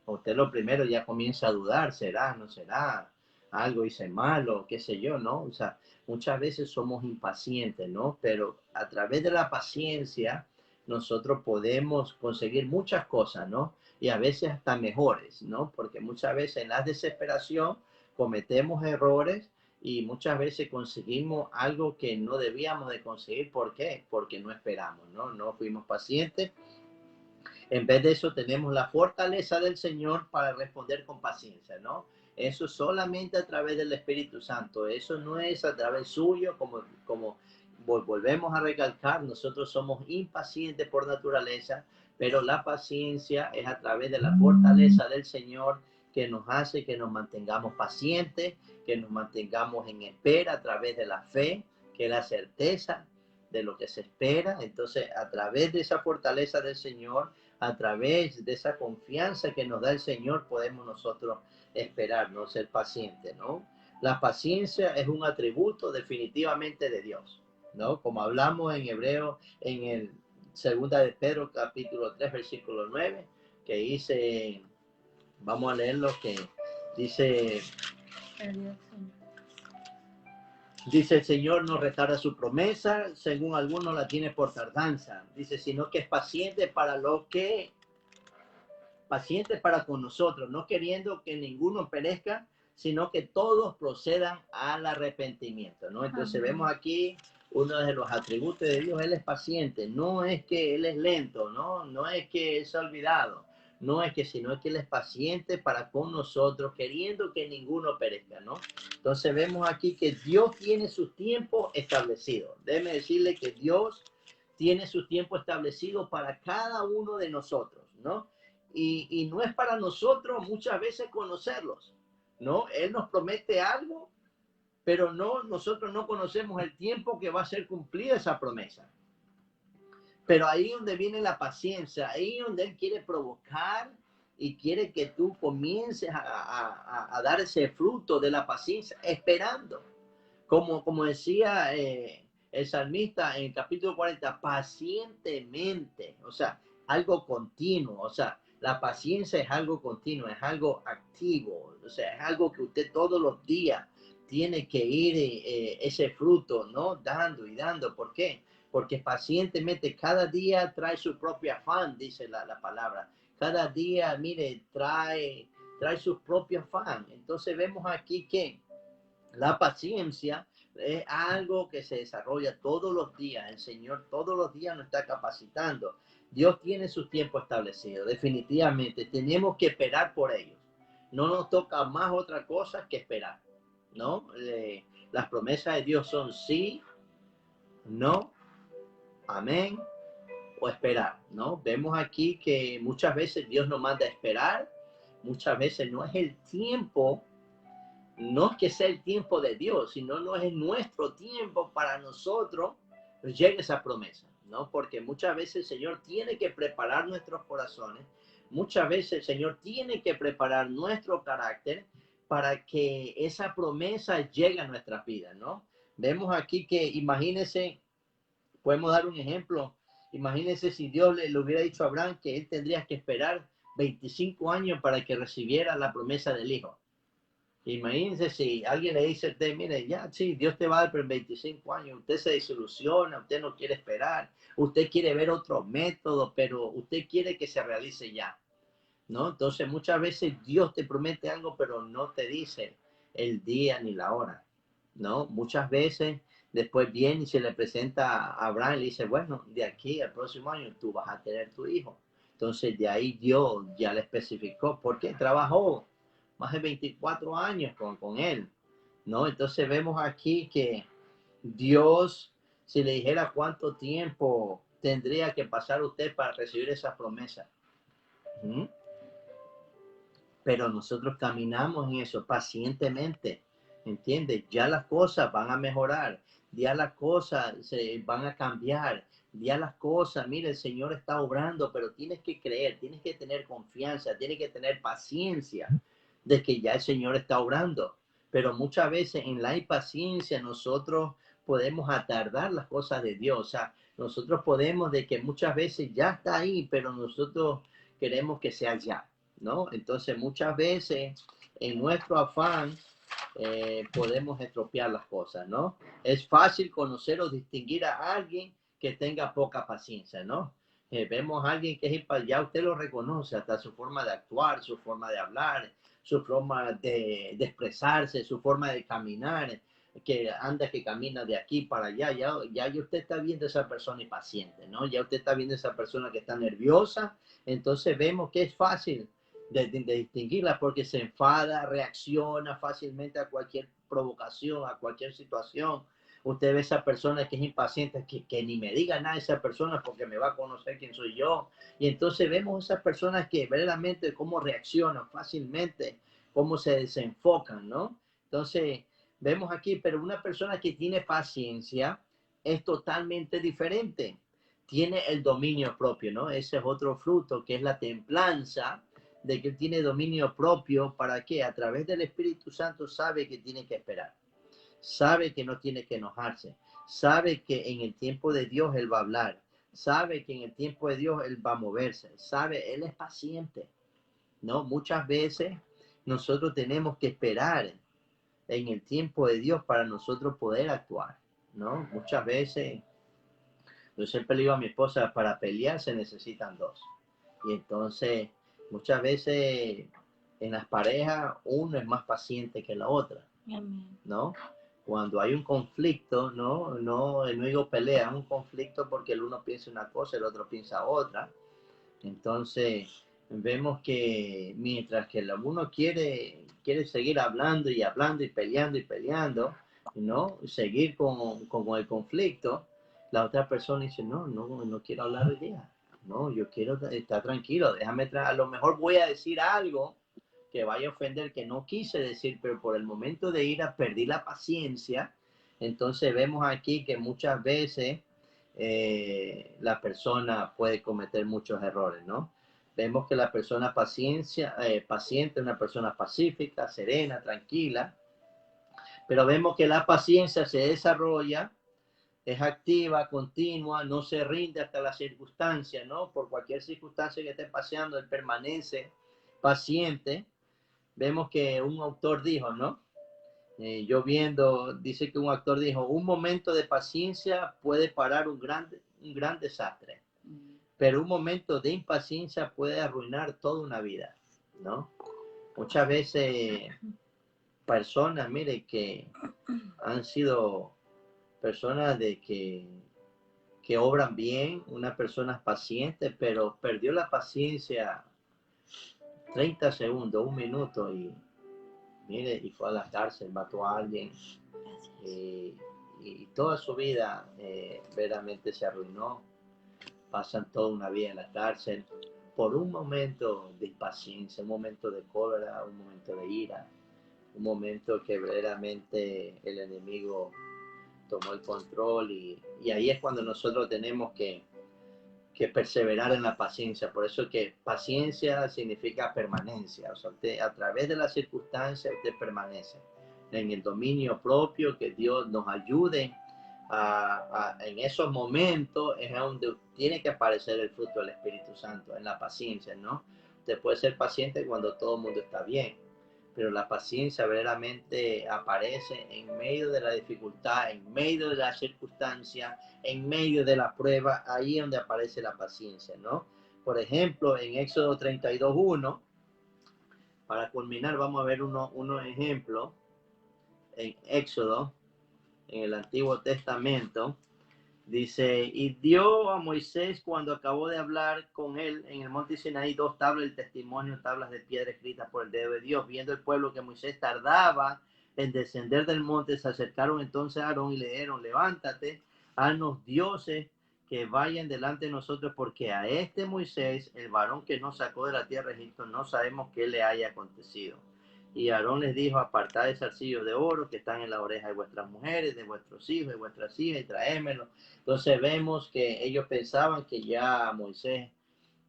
Usted lo primero ya comienza a dudar, ¿será? ¿No será? Algo hice malo, qué sé yo, ¿no? O sea, muchas veces somos impacientes, ¿no? Pero a través de la paciencia nosotros podemos conseguir muchas cosas, ¿no? y a veces hasta mejores, ¿no? Porque muchas veces en la desesperación cometemos errores y muchas veces conseguimos algo que no debíamos de conseguir. ¿Por qué? Porque no esperamos, ¿no? No fuimos pacientes. En vez de eso tenemos la fortaleza del Señor para responder con paciencia, ¿no? Eso solamente a través del Espíritu Santo. Eso no es a través suyo, como volvemos a recalcar, nosotros somos impacientes por naturaleza, pero la paciencia es a través de la fortaleza del Señor que nos hace que nos mantengamos pacientes, que nos mantengamos en espera a través de la fe, que es la certeza de lo que se espera. Entonces, a través de esa fortaleza del Señor, a través de esa confianza que nos da el Señor, podemos nosotros esperar, no ser pacientes, ¿no? La paciencia es un atributo definitivamente de Dios, ¿no? Como hablamos en Hebreo, en el segunda de Pedro, capítulo 3, versículo 9, que dice, vamos a leer lo que dice. Dice, el Señor no retarda su promesa, según algunos la tiene por tardanza. Dice, sino que es paciente para con nosotros, no queriendo que ninguno perezca, sino que todos procedan al arrepentimiento, ¿no? Entonces vemos aquí uno de los atributos de Dios. Él es paciente, no es que Él es lento, ¿no? No es que Él se ha olvidado, no es que, sino que Él es paciente para con nosotros, queriendo que ninguno perezca, ¿no? Entonces vemos aquí que Dios tiene sus tiempos establecidos. Déjeme decirle que Dios tiene su tiempo establecido para cada uno de nosotros, ¿no? Y no es para nosotros muchas veces conocerlos, ¿no? Él nos promete algo, pero nosotros no conocemos el tiempo que va a ser cumplida esa promesa. Pero ahí donde viene la paciencia, ahí donde Él quiere provocar y quiere que tú comiences a dar ese fruto de la paciencia, esperando. Como decía el salmista en el capítulo 40, pacientemente, o sea, algo continuo, o sea, la paciencia es algo continuo, es algo activo, o sea, es algo que usted todos los días tiene que ir ese fruto, ¿no? Dando y dando. ¿Por qué? Porque pacientemente cada día trae su propio afán, dice la palabra. Cada día, mire, trae su propio afán. Entonces vemos aquí que la paciencia es algo que se desarrolla todos los días. El Señor todos los días nos está capacitando. Dios tiene sus tiempos establecidos. Definitivamente tenemos que esperar por ellos. No nos toca más otra cosa que esperar, ¿no? Las promesas de Dios son sí, no, amén o esperar, ¿no? Vemos aquí que muchas veces Dios nos manda a esperar. Muchas veces no es el tiempo. No es que sea el tiempo de Dios, sino no es nuestro tiempo para nosotros llegue esa promesa, ¿no? Porque muchas veces el Señor tiene que preparar nuestros corazones, muchas veces el Señor tiene que preparar nuestro carácter para que esa promesa llegue a nuestras vidas, ¿no? Vemos aquí que, imagínense, podemos dar un ejemplo, imagínense si Dios le hubiera dicho a Abraham que él tendría que esperar 25 años para que recibiera la promesa del hijo. Imagínense si alguien le dice a usted, mire, ya, sí, Dios te va a dar por 25 años, usted se desilusiona, usted no quiere esperar, usted quiere ver otro método, pero usted quiere que se realice ya, ¿no? Entonces muchas veces Dios te promete algo, pero no te dice el día ni la hora, ¿no? Muchas veces después viene y se le presenta a Abraham y le dice, bueno, de aquí al próximo año tú vas a tener tu hijo. Entonces de ahí Dios ya le especificó, porque trabajó más de 24 años con él, ¿no? Entonces vemos aquí que Dios, si le dijera cuánto tiempo tendría que pasar usted para recibir esa promesa. Pero nosotros caminamos en eso pacientemente, ¿entiendes? Ya las cosas van a mejorar, ya las cosas se van a cambiar, ya las cosas, mire, el Señor está obrando, pero tienes que creer, tienes que tener confianza, tienes que tener paciencia de que ya el Señor está obrando. Pero muchas veces en la impaciencia nosotros podemos atardar las cosas de Dios. O sea, nosotros podemos de que muchas veces ya está ahí, pero nosotros queremos que sea ya, ¿no? Entonces muchas veces en nuestro afán podemos estropear las cosas, ¿no? Es fácil conocer o distinguir a alguien que tenga poca paciencia, ¿no? Vemos a alguien que es impaciente, ya usted lo reconoce, hasta su forma de actuar, su forma de hablar, su forma de expresarse, su forma de caminar, que anda, que camina de aquí para allá, ya usted está viendo a esa persona impaciente, ¿no? Ya usted está viendo a esa persona que está nerviosa, entonces vemos que es fácil de distinguirla porque se enfada, reacciona fácilmente a cualquier provocación, a cualquier situación. Usted ve a esa persona que es impaciente, que ni me diga nada esa persona porque me va a conocer quién soy yo. Y entonces vemos esas personas que verdaderamente cómo reaccionan fácilmente, cómo se desenfocan, ¿no? Entonces vemos aquí, pero una persona que tiene paciencia es totalmente diferente. Tiene el dominio propio, ¿no? Ese es otro fruto, que es la templanza, de que él tiene dominio propio. ¿Para qué? A través del Espíritu Santo sabe que tiene que esperar, sabe que no tiene que enojarse, sabe que en el tiempo de Dios Él va a hablar, sabe que en el tiempo de Dios Él va a moverse, sabe, Él es paciente, ¿no? Muchas veces nosotros tenemos que esperar en el tiempo de Dios para nosotros poder actuar, ¿no? Muchas veces, yo siempre le digo a mi esposa, para pelear se necesitan dos. Y entonces, muchas veces en las parejas uno es más paciente que la otra, ¿no? Cuando hay un conflicto, no digo pelea, un conflicto porque el uno piensa una cosa, el otro piensa otra. Entonces, vemos que mientras que el uno quiere seguir hablando y hablando y peleando, ¿no? Seguir con el conflicto, la otra persona dice, no quiero hablar hoy día. No, yo quiero estar tranquilo, déjame, a lo mejor voy a decir algo que vaya a ofender, que no quise decir, pero por el momento de ira perdí la paciencia. Entonces vemos aquí que muchas veces la persona puede cometer muchos errores, ¿no? Vemos que la persona paciente es una persona pacífica, serena, tranquila, pero vemos que la paciencia se desarrolla, es activa, continua, no se rinde hasta la circunstancia, ¿no? Por cualquier circunstancia que esté pasando, él permanece paciente. Vemos que un autor dijo, ¿no? Dice que un actor dijo, un momento de paciencia puede parar un gran desastre, pero un momento de impaciencia puede arruinar toda una vida, ¿no? Muchas veces personas, mire, que han sido personas que obran bien, una persona paciente, pero perdió la paciencia 30 segundos, un minuto mire, y fue a la cárcel, mató a alguien y toda su vida verdaderamente se arruinó. Pasan toda una vida en la cárcel por un momento de impaciencia, un momento de cólera, un momento de ira, un momento que verdaderamente el enemigo tomó el control y ahí es cuando nosotros tenemos que perseverar en la paciencia. Por eso que paciencia significa permanencia. O sea, usted, a través de las circunstancias usted permanece en el dominio propio, que Dios nos ayude en esos momentos es donde tiene que aparecer el fruto del Espíritu Santo, en la paciencia, ¿no? Usted puede ser paciente cuando todo el mundo está bien, pero la paciencia verdaderamente aparece en medio de la dificultad, en medio de la circunstancia, en medio de la prueba, ahí es donde aparece la paciencia, ¿no? Por ejemplo, en Éxodo 32:1, para culminar, vamos a ver unos ejemplos en Éxodo, en el Antiguo Testamento. Dice, y dio a Moisés cuando acabó de hablar con él en el monte Sinaí 2 tablas del testimonio, tablas de piedra escritas por el dedo de Dios. Viendo el pueblo que Moisés tardaba en descender del monte, se acercaron entonces a Aarón y le dijeron, levántate, haznos dioses que vayan delante de nosotros, porque a este Moisés, el varón que nos sacó de la tierra de Egipto, no sabemos qué le haya acontecido. Y Aarón les dijo, apartad el zarcillo de oro que están en la oreja de vuestras mujeres, de vuestros hijos, de vuestras hijas, y traémelo. Entonces vemos que ellos pensaban que ya Moisés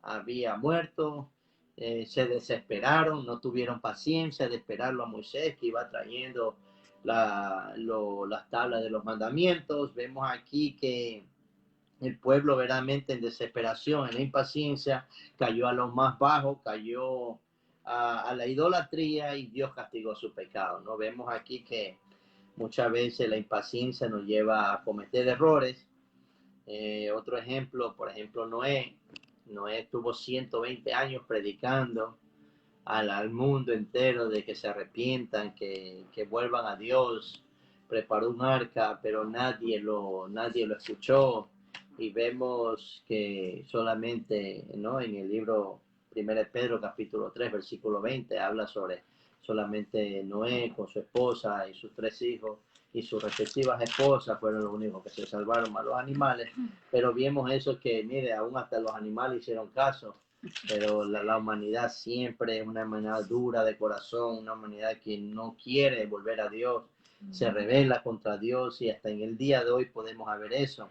había muerto, se desesperaron, no tuvieron paciencia de esperarlo a Moisés, que iba trayendo las tablas de los mandamientos. Vemos aquí que el pueblo verdaderamente en desesperación, en la impaciencia, cayó a los más bajos, cayó a la idolatría y Dios castigó su pecado, ¿no? Vemos aquí que muchas veces la impaciencia nos lleva a cometer errores Otro ejemplo, por ejemplo, Noé. Noé estuvo 120 años predicando al mundo entero de que se arrepientan, que vuelvan a Dios. Preparó un arca, pero nadie lo escuchó. Y vemos que solamente, ¿no? En el libro 1 de Pedro, capítulo 3, versículo 20, habla sobre solamente Noé con su esposa y sus 3 hijos y sus respectivas esposas fueron los únicos que se salvaron, más los animales. Pero vimos eso que, mire, aún hasta los animales hicieron caso. Pero la humanidad siempre es una humanidad dura de corazón, una humanidad que no quiere volver a Dios, se rebela contra Dios, y hasta en el día de hoy podemos ver eso.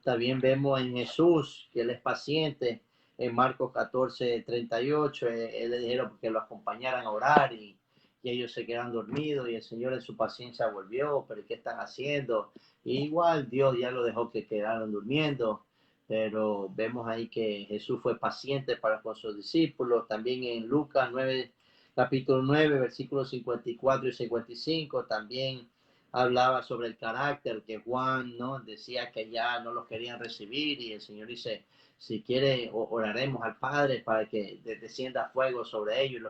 También vemos en Jesús que Él es paciente. En Marcos 14:38, Él le dijeron que lo acompañaran a orar, y ellos se quedan dormidos, y el Señor en su paciencia volvió, pero ¿qué están haciendo? Y igual Dios ya lo dejó que quedaran durmiendo. Pero vemos ahí que Jesús fue paciente para con sus discípulos. También en Lucas 9, capítulo 9, versículos 54 y 55, también hablaba sobre el carácter que Juan, ¿no? Decía que ya no los querían recibir, y el Señor dice, si quiere, oraremos al Padre para que descienda fuego sobre ellos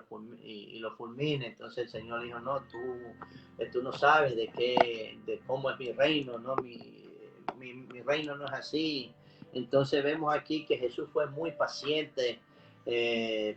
y los fulmine. Entonces el Señor dijo, no, tú no sabes de cómo es mi reino, ¿no? Mi reino no es así. Entonces vemos aquí que Jesús fue muy paciente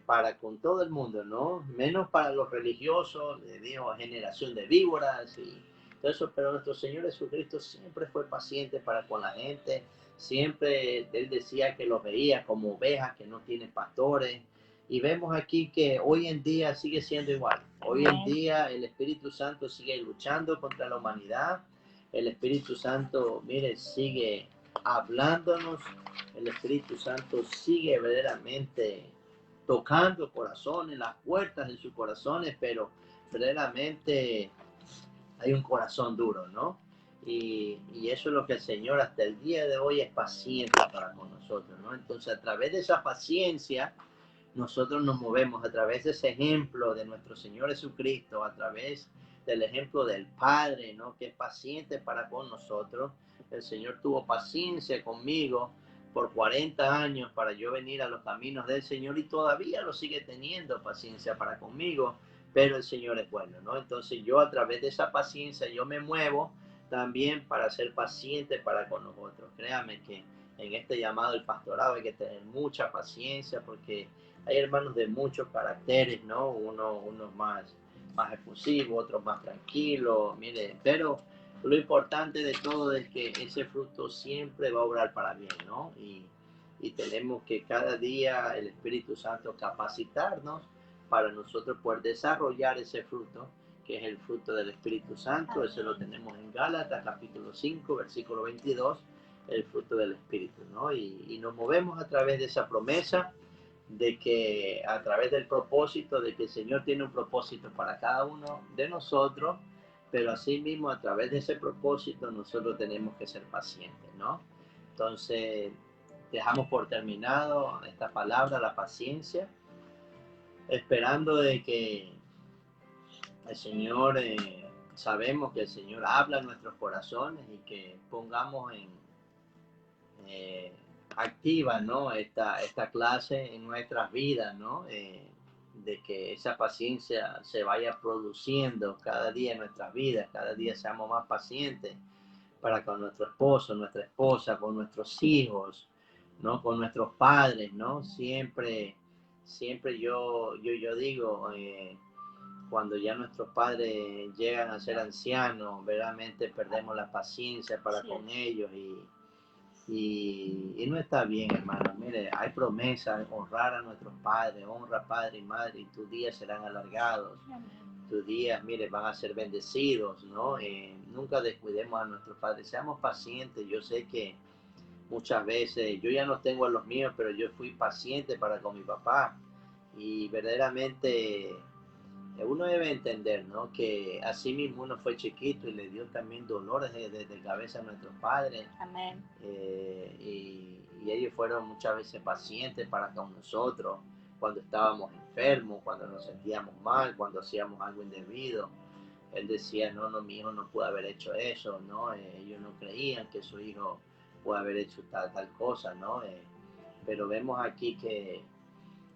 para con todo el mundo, ¿no? Menos para los religiosos, le dijo generación de víboras y todo eso, pero nuestro Señor Jesucristo siempre fue paciente para con la gente. Siempre Él decía que los veía como ovejas que no tienen pastores. Y vemos aquí que hoy en día sigue siendo igual. Hoy en día el Espíritu Santo sigue luchando contra la humanidad. El Espíritu Santo, mire, sigue hablándonos. El Espíritu Santo sigue verdaderamente tocando corazones, las puertas de sus corazones, pero verdaderamente hay un corazón duro, ¿no? Y eso es lo que el Señor hasta el día de hoy es paciente para con nosotros, ¿no? Entonces, a través de esa paciencia, nosotros nos movemos, a través de ese ejemplo de nuestro Señor Jesucristo, a través del ejemplo del Padre, ¿no? Que es paciente para con nosotros. El Señor tuvo paciencia conmigo por 40 años para yo venir a los caminos del Señor, y todavía lo sigue teniendo paciencia para conmigo, pero el Señor es bueno, ¿no? Entonces yo a través de esa paciencia yo me muevo también para ser paciente para con nosotros. Créame que en este llamado del pastorado hay que tener mucha paciencia, porque hay hermanos de muchos caracteres, ¿no? Unos más efusivos, otros más tranquilos, mire, pero lo importante de todo es que ese fruto siempre va a obrar para bien, ¿no? Y tenemos que cada día el Espíritu Santo capacitarnos para nosotros poder desarrollar ese fruto, que es el fruto del Espíritu Santo. Eso lo tenemos en Gálatas capítulo 5, versículo 22, el fruto del Espíritu, ¿no? Y nos movemos a través de esa promesa, de que a través del propósito, de que el Señor tiene un propósito para cada uno de nosotros, pero asimismo a través de ese propósito nosotros tenemos que ser pacientes, ¿no? Entonces, dejamos por terminado esta palabra, la paciencia, esperando de que el Señor, sabemos que el Señor habla en nuestros corazones, y que pongamos eh, activa, ¿no? Esta clase en nuestras vidas, ¿no? De que esa paciencia se vaya produciendo cada día en nuestras vidas, cada día seamos más pacientes para con nuestro esposo, nuestra esposa, con nuestros hijos, ¿no? Con nuestros padres, ¿no? Siempre yo digo, cuando ya nuestros padres llegan a ser ancianos, verdaderamente perdemos la paciencia para con ellos, y no está bien, hermano. Mire, hay promesas, honrar a nuestros padres, honra padre y madre, y tus días serán alargados. Tus días, mire, van a ser bendecidos, ¿no? Nunca descuidemos a nuestros padres, seamos pacientes. Yo sé que muchas veces, yo ya no tengo a los míos, pero yo fui paciente para con mi papá, y verdaderamente uno debe entender, ¿no? Que así mismo uno fue chiquito y le dio también dolores de cabeza a nuestros padres. Amén. Y ellos fueron muchas veces pacientes para con nosotros cuando estábamos enfermos, cuando nos sentíamos mal, cuando hacíamos algo indebido. Él decía, no, mi hijo no pudo haber hecho eso, ¿no? Ellos no creían que su hijo puede haber hecho tal cosa, ¿no? Pero vemos aquí que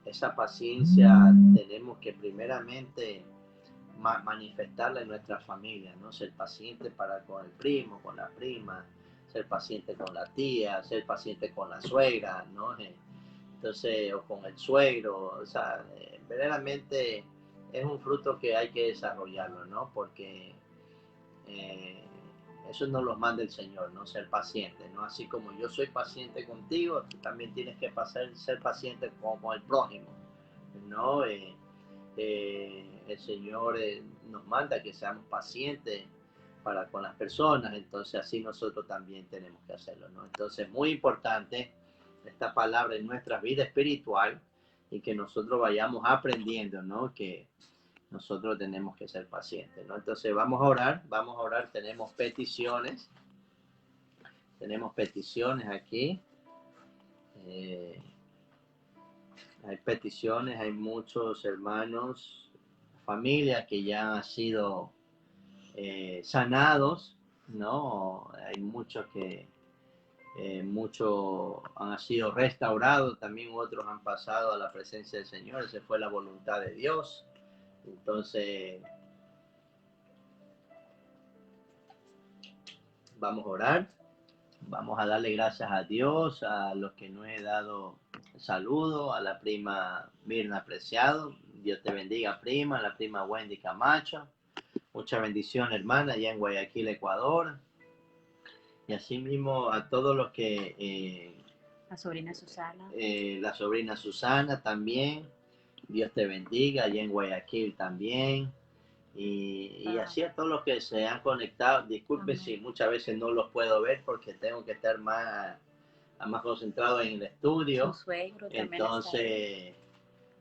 esa paciencia tenemos que primeramente manifestarla en nuestra familia, ¿no? Ser paciente para con el primo, con la prima, ser paciente con la tía, ser paciente con la suegra, ¿no? Entonces, o con el suegro, o sea, verdaderamente es un fruto que hay que desarrollarlo, ¿no? Porque eso nos lo manda el Señor, ¿no? Ser paciente, ¿no? Así como yo soy paciente contigo, tú también tienes que ser paciente con el prójimo, ¿no? El Señor nos manda que seamos pacientes para con las personas, entonces así nosotros también tenemos que hacerlo, ¿no? Entonces, muy importante esta palabra en nuestra vida espiritual y que nosotros vayamos aprendiendo, ¿no? Que nosotros tenemos que ser pacientes, ¿no? Entonces vamos a orar, tenemos peticiones aquí, hay peticiones, hay muchos hermanos, familias que ya han sido sanados, ¿no? Hay muchos que muchos han sido restaurados, también otros han pasado a la presencia del Señor, esa fue la voluntad de Dios. Entonces, vamos a orar, vamos a darle gracias a Dios, a los que nos he dado saludo, a la prima Mirna Preciado, Dios te bendiga prima, a la prima Wendy Camacho, mucha bendición hermana, allá en Guayaquil, Ecuador, y así mismo a todos los que... La sobrina Susana. La sobrina Susana también, Dios te bendiga, allá en Guayaquil también. Y así a todos los que se han conectado, disculpen si muchas veces no los puedo ver porque tengo que estar más concentrado en el estudio. Su suegro también. Entonces,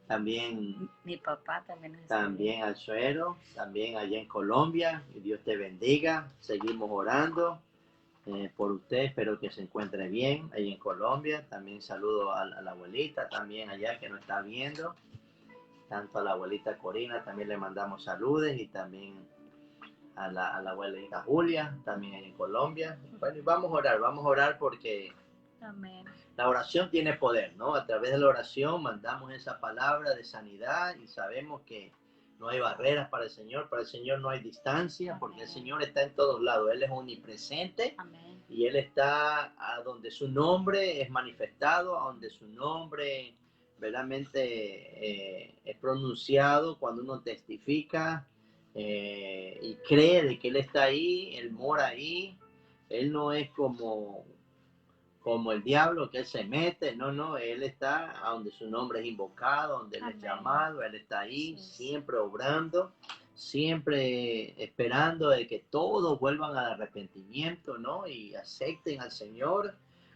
también mi papá también está también al suegro, también allá en Colombia, y Dios te bendiga. Seguimos orando por usted, espero que se encuentre bien ahí en Colombia. También saludo a la abuelita también allá que nos está viendo. Tanto a la abuelita Corina también le mandamos saludos y también a la abuelita Julia, también en Colombia. Bueno, y vamos a orar porque Amén. La oración tiene poder, ¿no? A través de la oración mandamos esa palabra de sanidad y sabemos que no hay barreras para el Señor no hay distancia, porque el Señor está en todos lados, Él es omnipresente. Amén. Y Él está a donde su nombre es manifestado, a donde su nombre verdaderamente es pronunciado, cuando uno testifica y cree de que Él está ahí, Él mora ahí. Él no es como el diablo que Él se mete, no, Él está a donde su nombre es invocado, donde Él es llamado, Él está ahí, siempre obrando, siempre esperando de que todos vuelvan al arrepentimiento, ¿no? Y acepten al Señor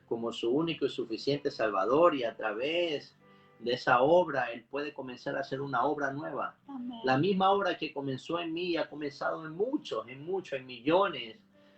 como su único y suficiente Salvador, y a través de esa obra Él puede comenzar a hacer una obra nueva. Amén. La misma obra que comenzó en mí ha comenzado en muchos, en millones.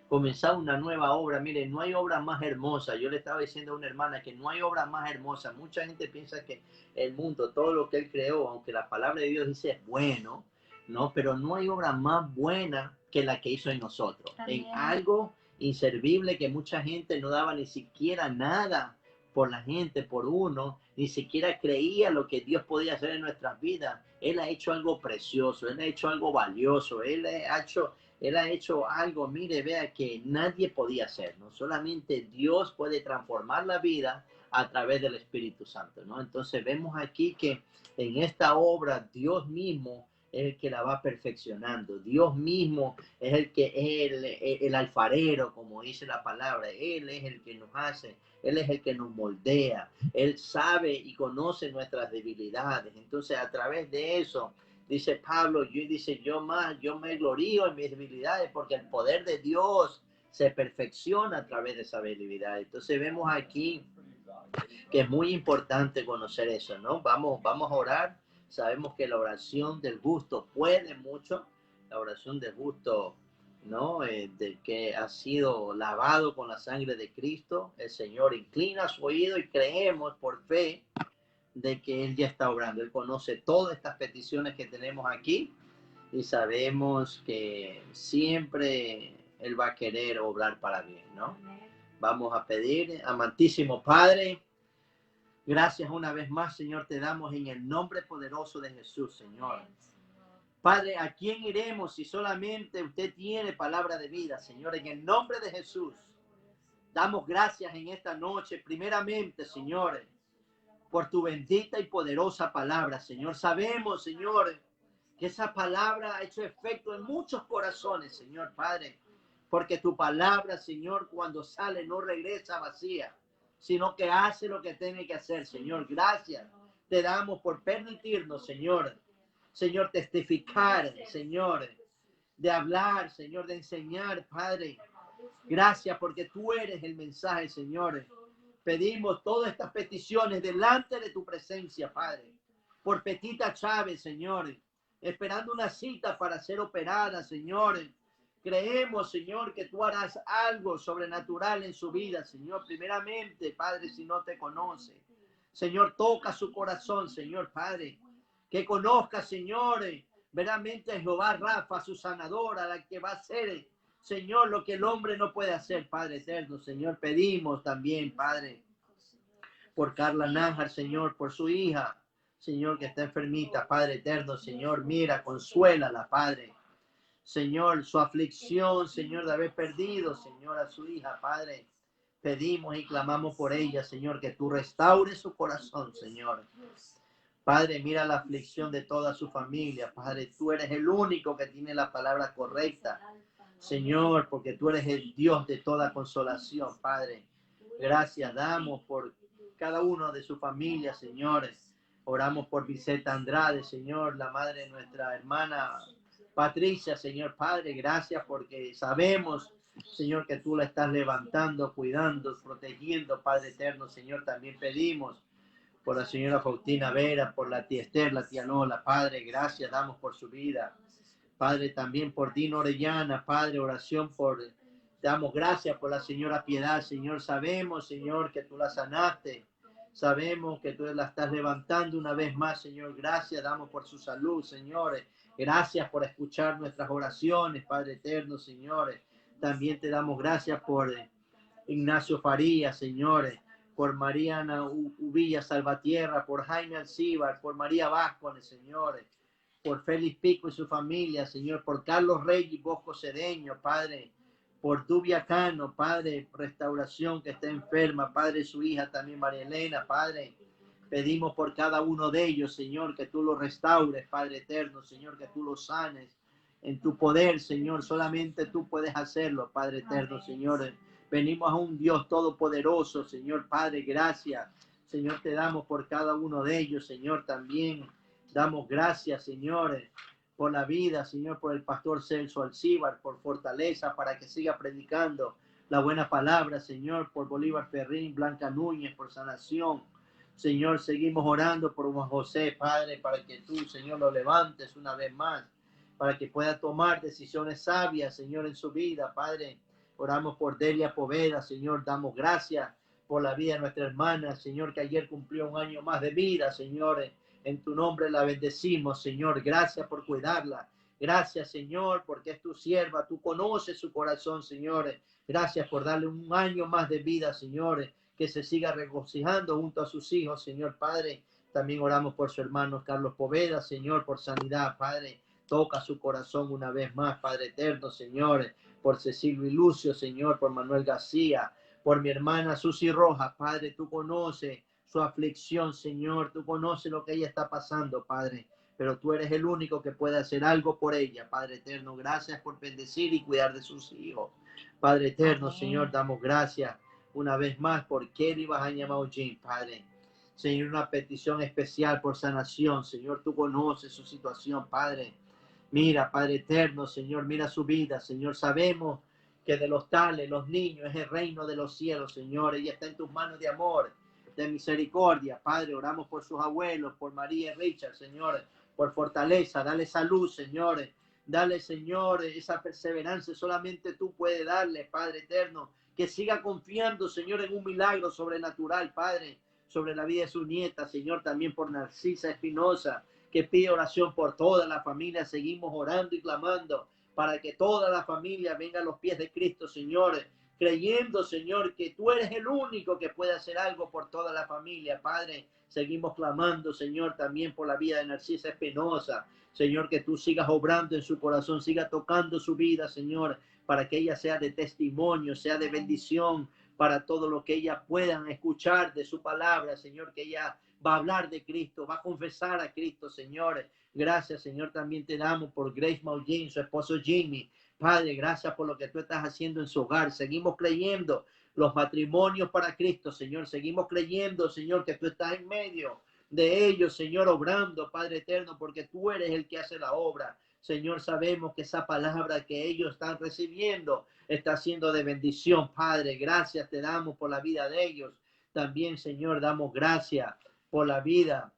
Comenzar una nueva obra. Miren, no hay obra más hermosa. Yo le estaba diciendo a una hermana que no hay obra más hermosa. Mucha gente piensa que el mundo, todo lo que Él creó, aunque la palabra de Dios dice es bueno, ¿no? Pero no hay obra más buena que la que hizo en nosotros. También. En algo inservible que mucha gente no daba ni siquiera nada por la gente, por uno, ni siquiera creía lo que Dios podía hacer en nuestras vidas. Él ha hecho algo precioso, Él ha hecho algo valioso, Él ha hecho algo, mire, vea, que nadie podía hacer, ¿no? Solamente Dios puede transformar la vida a través del Espíritu Santo, ¿no? Entonces vemos aquí que en esta obra Dios mismo es el que la va perfeccionando. Dios mismo es el que es el alfarero, como dice la palabra. Él es el que nos hace, Él es el que nos moldea. Él sabe y conoce nuestras debilidades. Entonces, a través de eso, dice Pablo, yo me glorío en mis debilidades porque el poder de Dios se perfecciona a través de esa debilidad. Entonces vemos aquí que es muy importante conocer eso, ¿no? Vamos a orar. Sabemos que la oración del justo puede mucho. La oración del justo, ¿no? Del que ha sido lavado con la sangre de Cristo. El Señor inclina su oído y creemos por fe de que Él ya está obrando. Él conoce todas estas peticiones que tenemos aquí y sabemos que siempre Él va a querer obrar para bien, ¿no? Vamos a pedir, amantísimo Padre, gracias una vez más, Señor, te damos en el nombre poderoso de Jesús, Señor. Padre, ¿a quién iremos si solamente usted tiene palabra de vida, Señor? En el nombre de Jesús, damos gracias en esta noche, primeramente, Señor, por tu bendita y poderosa palabra, Señor. Sabemos, Señor, que esa palabra ha hecho efecto en muchos corazones, Señor Padre, porque tu palabra, Señor, cuando sale no regresa vacía, sino que hace lo que tiene que hacer, Señor. Gracias te damos por permitirnos, Señor, testificar, Señor, de hablar, Señor, de enseñar, Padre. Gracias porque tú eres el mensaje, Señor. Pedimos todas estas peticiones delante de tu presencia, Padre. Por Petita Chávez, Señor, esperando una cita para ser operada, Señor. Creemos, Señor, que tú harás algo sobrenatural en su vida, Señor. Primeramente, Padre, si no te conoce. Señor, toca su corazón, Señor, Padre. Que conozca, Señor, verdaderamente Jehová Rafa, su sanadora, la que va a hacer, Señor, lo que el hombre no puede hacer, Padre eterno. Señor, pedimos también, Padre, por Carla Nájar, Señor, por su hija, Señor, que está enfermita, Padre eterno. Señor, mira, consuélala, Padre. Señor, su aflicción, Señor, de haber perdido, Señor, a su hija, Padre. Pedimos y clamamos por ella, Señor, que tú restaures su corazón, Señor. Padre, mira la aflicción de toda su familia. Padre, tú eres el único que tiene la palabra correcta, Señor, porque tú eres el Dios de toda consolación, Padre. Gracias damos por cada uno de su familia, señores. Oramos por Vicenta Andrade, Señor, la madre de nuestra hermana Patricia, Señor Padre. Gracias porque sabemos, Señor, que tú la estás levantando, cuidando, protegiendo, Padre eterno. Señor, también pedimos por la señora Faustina Vera, por la tía Esther, la tía Nola, Padre, gracias damos por su vida. Padre, también por Dino Orellana, Padre, oración te damos gracias por la señora Piedad, Señor. Sabemos, Señor, que tú la sanaste. Sabemos que tú la estás levantando una vez más, Señor. Gracias damos por su salud, señores. Gracias por escuchar nuestras oraciones, Padre eterno, señores. También te damos gracias por Ignacio Farías, señores, por Mariana Uvilla Salvatierra, por Jaime Alcíbar, por María Vázquez, señores, por Félix Pico y su familia, Señor, por Carlos Reyes y Bosco Cedeño, Padre, por Dubia Cano, Padre, restauración que está enferma, Padre, su hija también, María Elena, Padre, pedimos por cada uno de ellos, Señor, que tú los restaures, Padre eterno, Señor, que tú los sanes en tu poder, Señor, solamente tú puedes hacerlo, Padre eterno, Señor. Venimos a un Dios todopoderoso, Señor, Padre, gracias, Señor, te damos por cada uno de ellos, Señor, también. Damos gracias, señores, por la vida, Señor, por el pastor Celso Alcíbar, por fortaleza para que siga predicando la buena palabra, Señor, por Bolívar Ferrín, Blanca Núñez, por sanación. Señor, seguimos orando por Juan José, Padre, para que tú, Señor, lo levantes una vez más, para que pueda tomar decisiones sabias, Señor, en su vida, Padre. Oramos por Delia Poveda, Señor, damos gracias por la vida de nuestra hermana, Señor, que ayer cumplió un año más de vida, Señor. En tu nombre la bendecimos, Señor. Gracias por cuidarla. Gracias, Señor, porque es tu sierva. Tú conoces su corazón, Señor. Gracias por darle un año más de vida, Señor. Que se siga regocijando junto a sus hijos, Señor Padre. También oramos por su hermano Carlos Poveda, Señor, por sanidad, Padre. Toca su corazón una vez más, Padre eterno, Señor. Por Cecilio y Lucio, Señor, por Manuel García, por mi hermana Susi Rojas, Padre. Tú conoces su aflicción, Señor, tú conoces lo que ella está pasando, Padre, pero tú eres el único que puede hacer algo por ella, Padre eterno. Gracias por bendecir y cuidar de sus hijos, Padre eterno. Amén. Señor, damos gracias una vez más por Kelly Bajaña Maujin, Padre. Señor, una petición especial por sanación, Señor, tú conoces su situación, Padre. Mira, Padre eterno, Señor, mira su vida, Señor. Sabemos que de los tales, los niños, es el reino de los cielos, Señor. Ella está en tus manos de amor, de misericordia, Padre. Oramos por sus abuelos, por María y Richard, Señor, por fortaleza. Dale salud, Señor. Dale, Señor, esa perseverancia. Solamente tú puedes darle, Padre eterno. Que siga confiando, Señor, en un milagro sobrenatural, Padre, sobre la vida de su nieta, Señor. También por Narcisa Espinosa, que pide oración por toda la familia. Seguimos orando y clamando para que toda la familia venga a los pies de Cristo, Señor. creyendo, Señor, que tú eres el único que puede hacer algo por toda la familia, Padre. Seguimos clamando, Señor, también por la vida de Narcisa Espinosa. Señor, que tú sigas obrando en su corazón, siga tocando su vida, Señor, para que ella sea de testimonio, sea de bendición para todo lo que ella puedan escuchar de su palabra, Señor, que ella va a hablar de Cristo, va a confesar a Cristo, Señor. Gracias, Señor, también te damos por Grace Maugin, su esposo Jimmy. Padre, gracias por lo que tú estás haciendo en su hogar. Seguimos creyendo los matrimonios para Cristo, Señor. Seguimos creyendo, Señor, que tú estás en medio de ellos, Señor, obrando, Padre eterno, porque tú eres el que hace la obra. Señor, sabemos que esa palabra que ellos están recibiendo está siendo de bendición, Padre. Gracias te damos por la vida de ellos. También, Señor, damos gracias por la vida,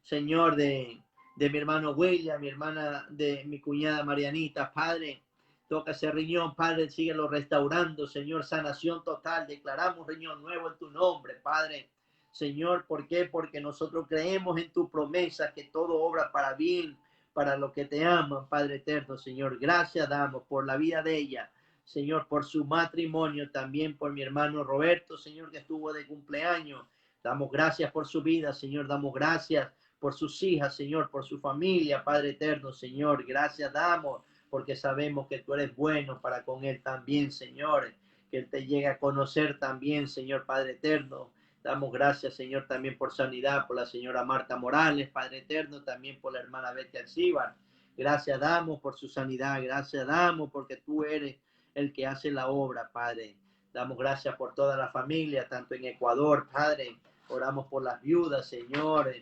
Señor, de mi hermano William, mi hermana, de mi cuñada Marianita. Padre, toca ese riñón, Padre, síguelo restaurando, Señor, sanación total. Declaramos riñón nuevo en tu nombre, Padre. Señor, ¿por qué? Porque nosotros creemos en tu promesa que todo obra para bien, para los que te aman, Padre eterno, Señor. Gracias damos por la vida de ella, Señor, por su matrimonio, también por mi hermano Roberto, Señor, que estuvo de cumpleaños. Damos gracias por su vida, Señor. Damos gracias por sus hijas, Señor, por su familia, Padre eterno, Señor. Gracias damos porque sabemos que tú eres bueno para con él también, Señor. Que él te llegue a conocer también, Señor, Padre eterno. Damos gracias, Señor, también por sanidad, por la señora Marta Morales, Padre eterno, también por la hermana Betty Alcibar. Gracias damos por su sanidad, gracias damos porque tú eres el que hace la obra, Padre. Damos gracias por toda la familia, tanto en Ecuador, Padre. Oramos por las viudas, Señor,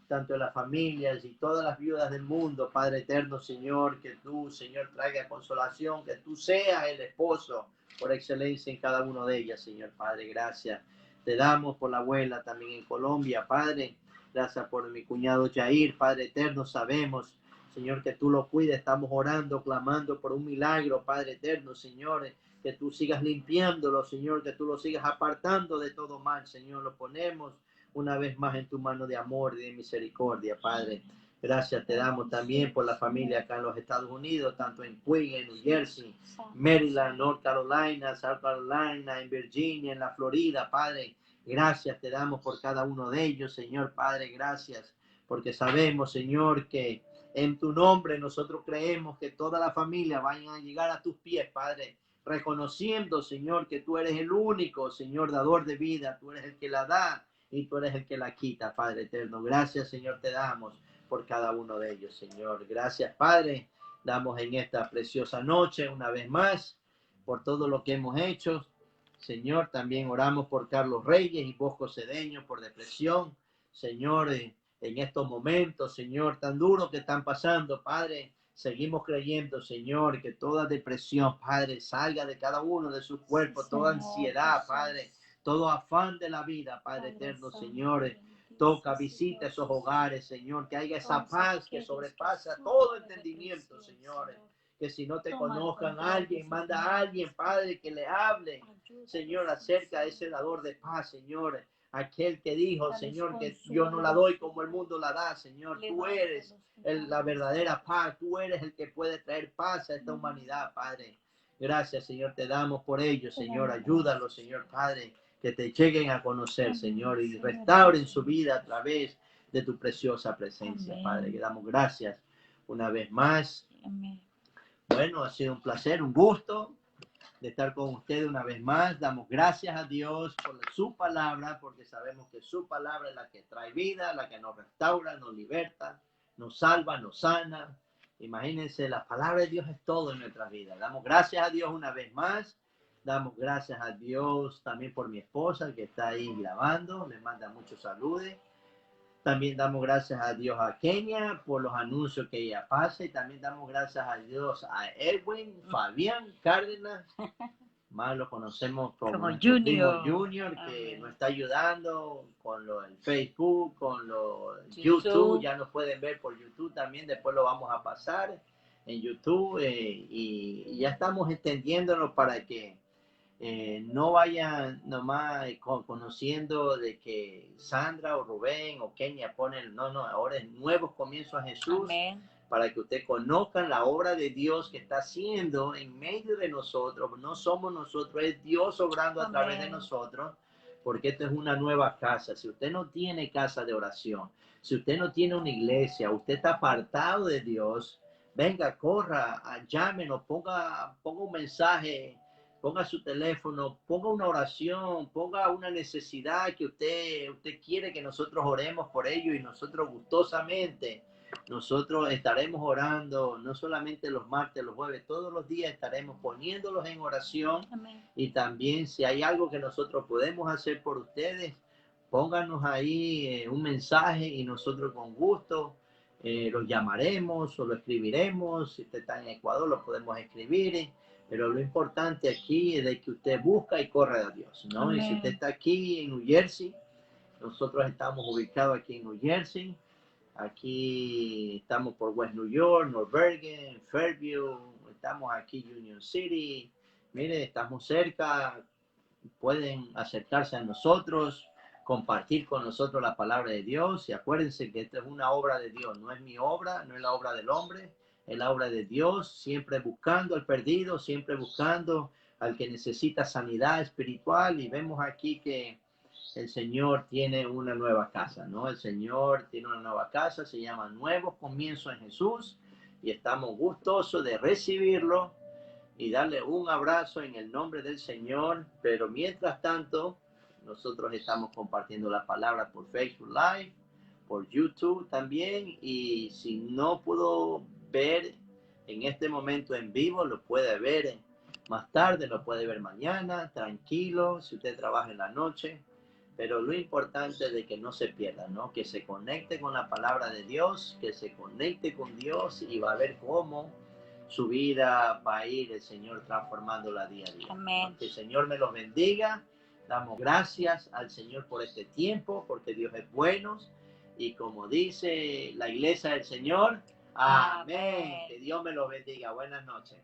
tanto en las familias y todas las viudas del mundo, Padre eterno, Señor, que tú, Señor, traiga consolación, que tú seas el esposo por excelencia en cada uno de ellas, Señor, Padre, gracias. Te damos por la abuela también en Colombia, Padre. Gracias por mi cuñado Jair, Padre eterno. Sabemos, Señor, que tú lo cuides. Estamos orando, clamando por un milagro, Padre eterno, Señor. Que tú sigas limpiándolo, Señor. Que tú lo sigas apartando de todo mal, Señor. Lo ponemos una vez más en tu mano de amor y de misericordia, Padre. Gracias te damos también por la familia acá en los Estados Unidos, tanto en Queen, en New Jersey, Maryland, North Carolina, South Carolina, en Virginia, en la Florida, Padre. Gracias te damos por cada uno de ellos, Señor, Padre, gracias, porque sabemos, Señor, que en tu nombre nosotros creemos que toda la familia vayan a llegar a tus pies, Padre, reconociendo, Señor, que tú eres el único, Señor, dador de vida, tú eres el que la da y tú eres el que la quita, Padre eterno. Gracias, Señor, te damos por cada uno de ellos, Señor. Gracias, Padre. Damos en esta preciosa noche una vez más por todo lo que hemos hecho. Señor, también oramos por Carlos Reyes y Bosco Cedeño por depresión. Señor, en estos momentos, Señor, tan duros que están pasando, Padre, seguimos creyendo, Señor, que toda depresión, Padre, salga de cada uno de sus cuerpos, toda ansiedad, Padre, todo afán de la vida, Padre eterno, Señor. Toca, visita esos hogares, Señor, que haya esa paz que sobrepasa todo entendimiento, Señor. Que si no te conozcan alguien, manda a alguien, Padre, que le hable, Señor, acerca de ese dador de paz, Señor. Aquel que dijo, Señor, que yo no la doy como el mundo la da, Señor. Tú eres la verdadera paz. Tú eres el que puede traer paz a esta humanidad, Padre. Gracias, Señor, te damos por ello, Señor. Ayúdalo, Señor, Padre, que te lleguen a conocer, Señor, y restauren su vida a través de tu preciosa presencia, Padre. Que damos gracias una vez más. Bueno, ha sido un placer, un gusto de estar con ustedes una vez más. Damos gracias a Dios por su palabra, porque sabemos que su palabra es la que trae vida, la que nos restaura, nos liberta, nos salva, nos sana. Imagínense, la palabra de Dios es todo en nuestras vidas. Damos gracias a Dios una vez más. Damos gracias a Dios también por mi esposa que está ahí grabando. Les manda muchos saludos. También damos gracias a Dios a Kenia por los anuncios que ella pasa. Y también damos gracias a Dios a Edwin, Fabián Cárdenas. Más lo conocemos como Junior, que nos está ayudando con el Facebook, con YouTube. Ya nos pueden ver por YouTube también. Después lo vamos a pasar en YouTube. Y ya estamos extendiéndonos para que no vayan nomás conociendo de que Sandra o Rubén o Kenia ponen, no, ahora es nuevos comienzos a Jesús. Amén. para que usted conozcan la obra de Dios que está haciendo en medio de nosotros. No somos nosotros, es Dios obrando a través de nosotros, porque esto es una nueva casa. Si usted no tiene casa de oración, si usted no tiene una iglesia, usted está apartado de Dios, venga, corra, llámenos, ponga un mensaje, ponga su teléfono, ponga una oración, ponga una necesidad que usted quiere que nosotros oremos por ello, y nosotros gustosamente, nosotros estaremos orando, no solamente los martes, los jueves, todos los días estaremos poniéndolos en oración. Amén. Y también si hay algo que nosotros podemos hacer por ustedes, pónganos ahí un mensaje y nosotros con gusto los llamaremos o lo escribiremos. Si usted está en Ecuador, lo podemos escribir. Pero lo importante aquí es de que usted busca y corre a Dios, ¿no? Amén. Y si usted está aquí en New Jersey, nosotros estamos ubicados aquí en New Jersey. Aquí estamos por West New York, North Bergen, Fairview. Estamos aquí Union City. Mire, estamos cerca. Pueden acercarse a nosotros, compartir con nosotros la palabra de Dios. Y acuérdense que esta es una obra de Dios, no es mi obra, no es la obra del hombre, es la obra de Dios, siempre buscando al perdido, siempre buscando al que necesita sanidad espiritual. Y vemos aquí que el Señor tiene una nueva casa, ¿no? El Señor tiene una nueva casa, se llama Nuevos Comienzos en Jesús, y estamos gustosos de recibirlo y darle un abrazo en el nombre del Señor. Pero mientras tanto, nosotros estamos compartiendo la palabra por Facebook Live, por YouTube también, y si no pudo ver en este momento en vivo, lo puede ver más tarde, lo puede ver mañana, tranquilo, si usted trabaja en la noche. Pero lo importante es de que no se pierda, ¿no? Que se conecte con la palabra de Dios, que se conecte con Dios, y va a ver cómo su vida va a ir el Señor transformándola día a día. Amén. Que el Señor me los bendiga. Damos gracias al Señor por este tiempo, porque Dios es bueno. Y como dice la iglesia del Señor, amén. Amén. Que Dios me los bendiga. Buenas noches.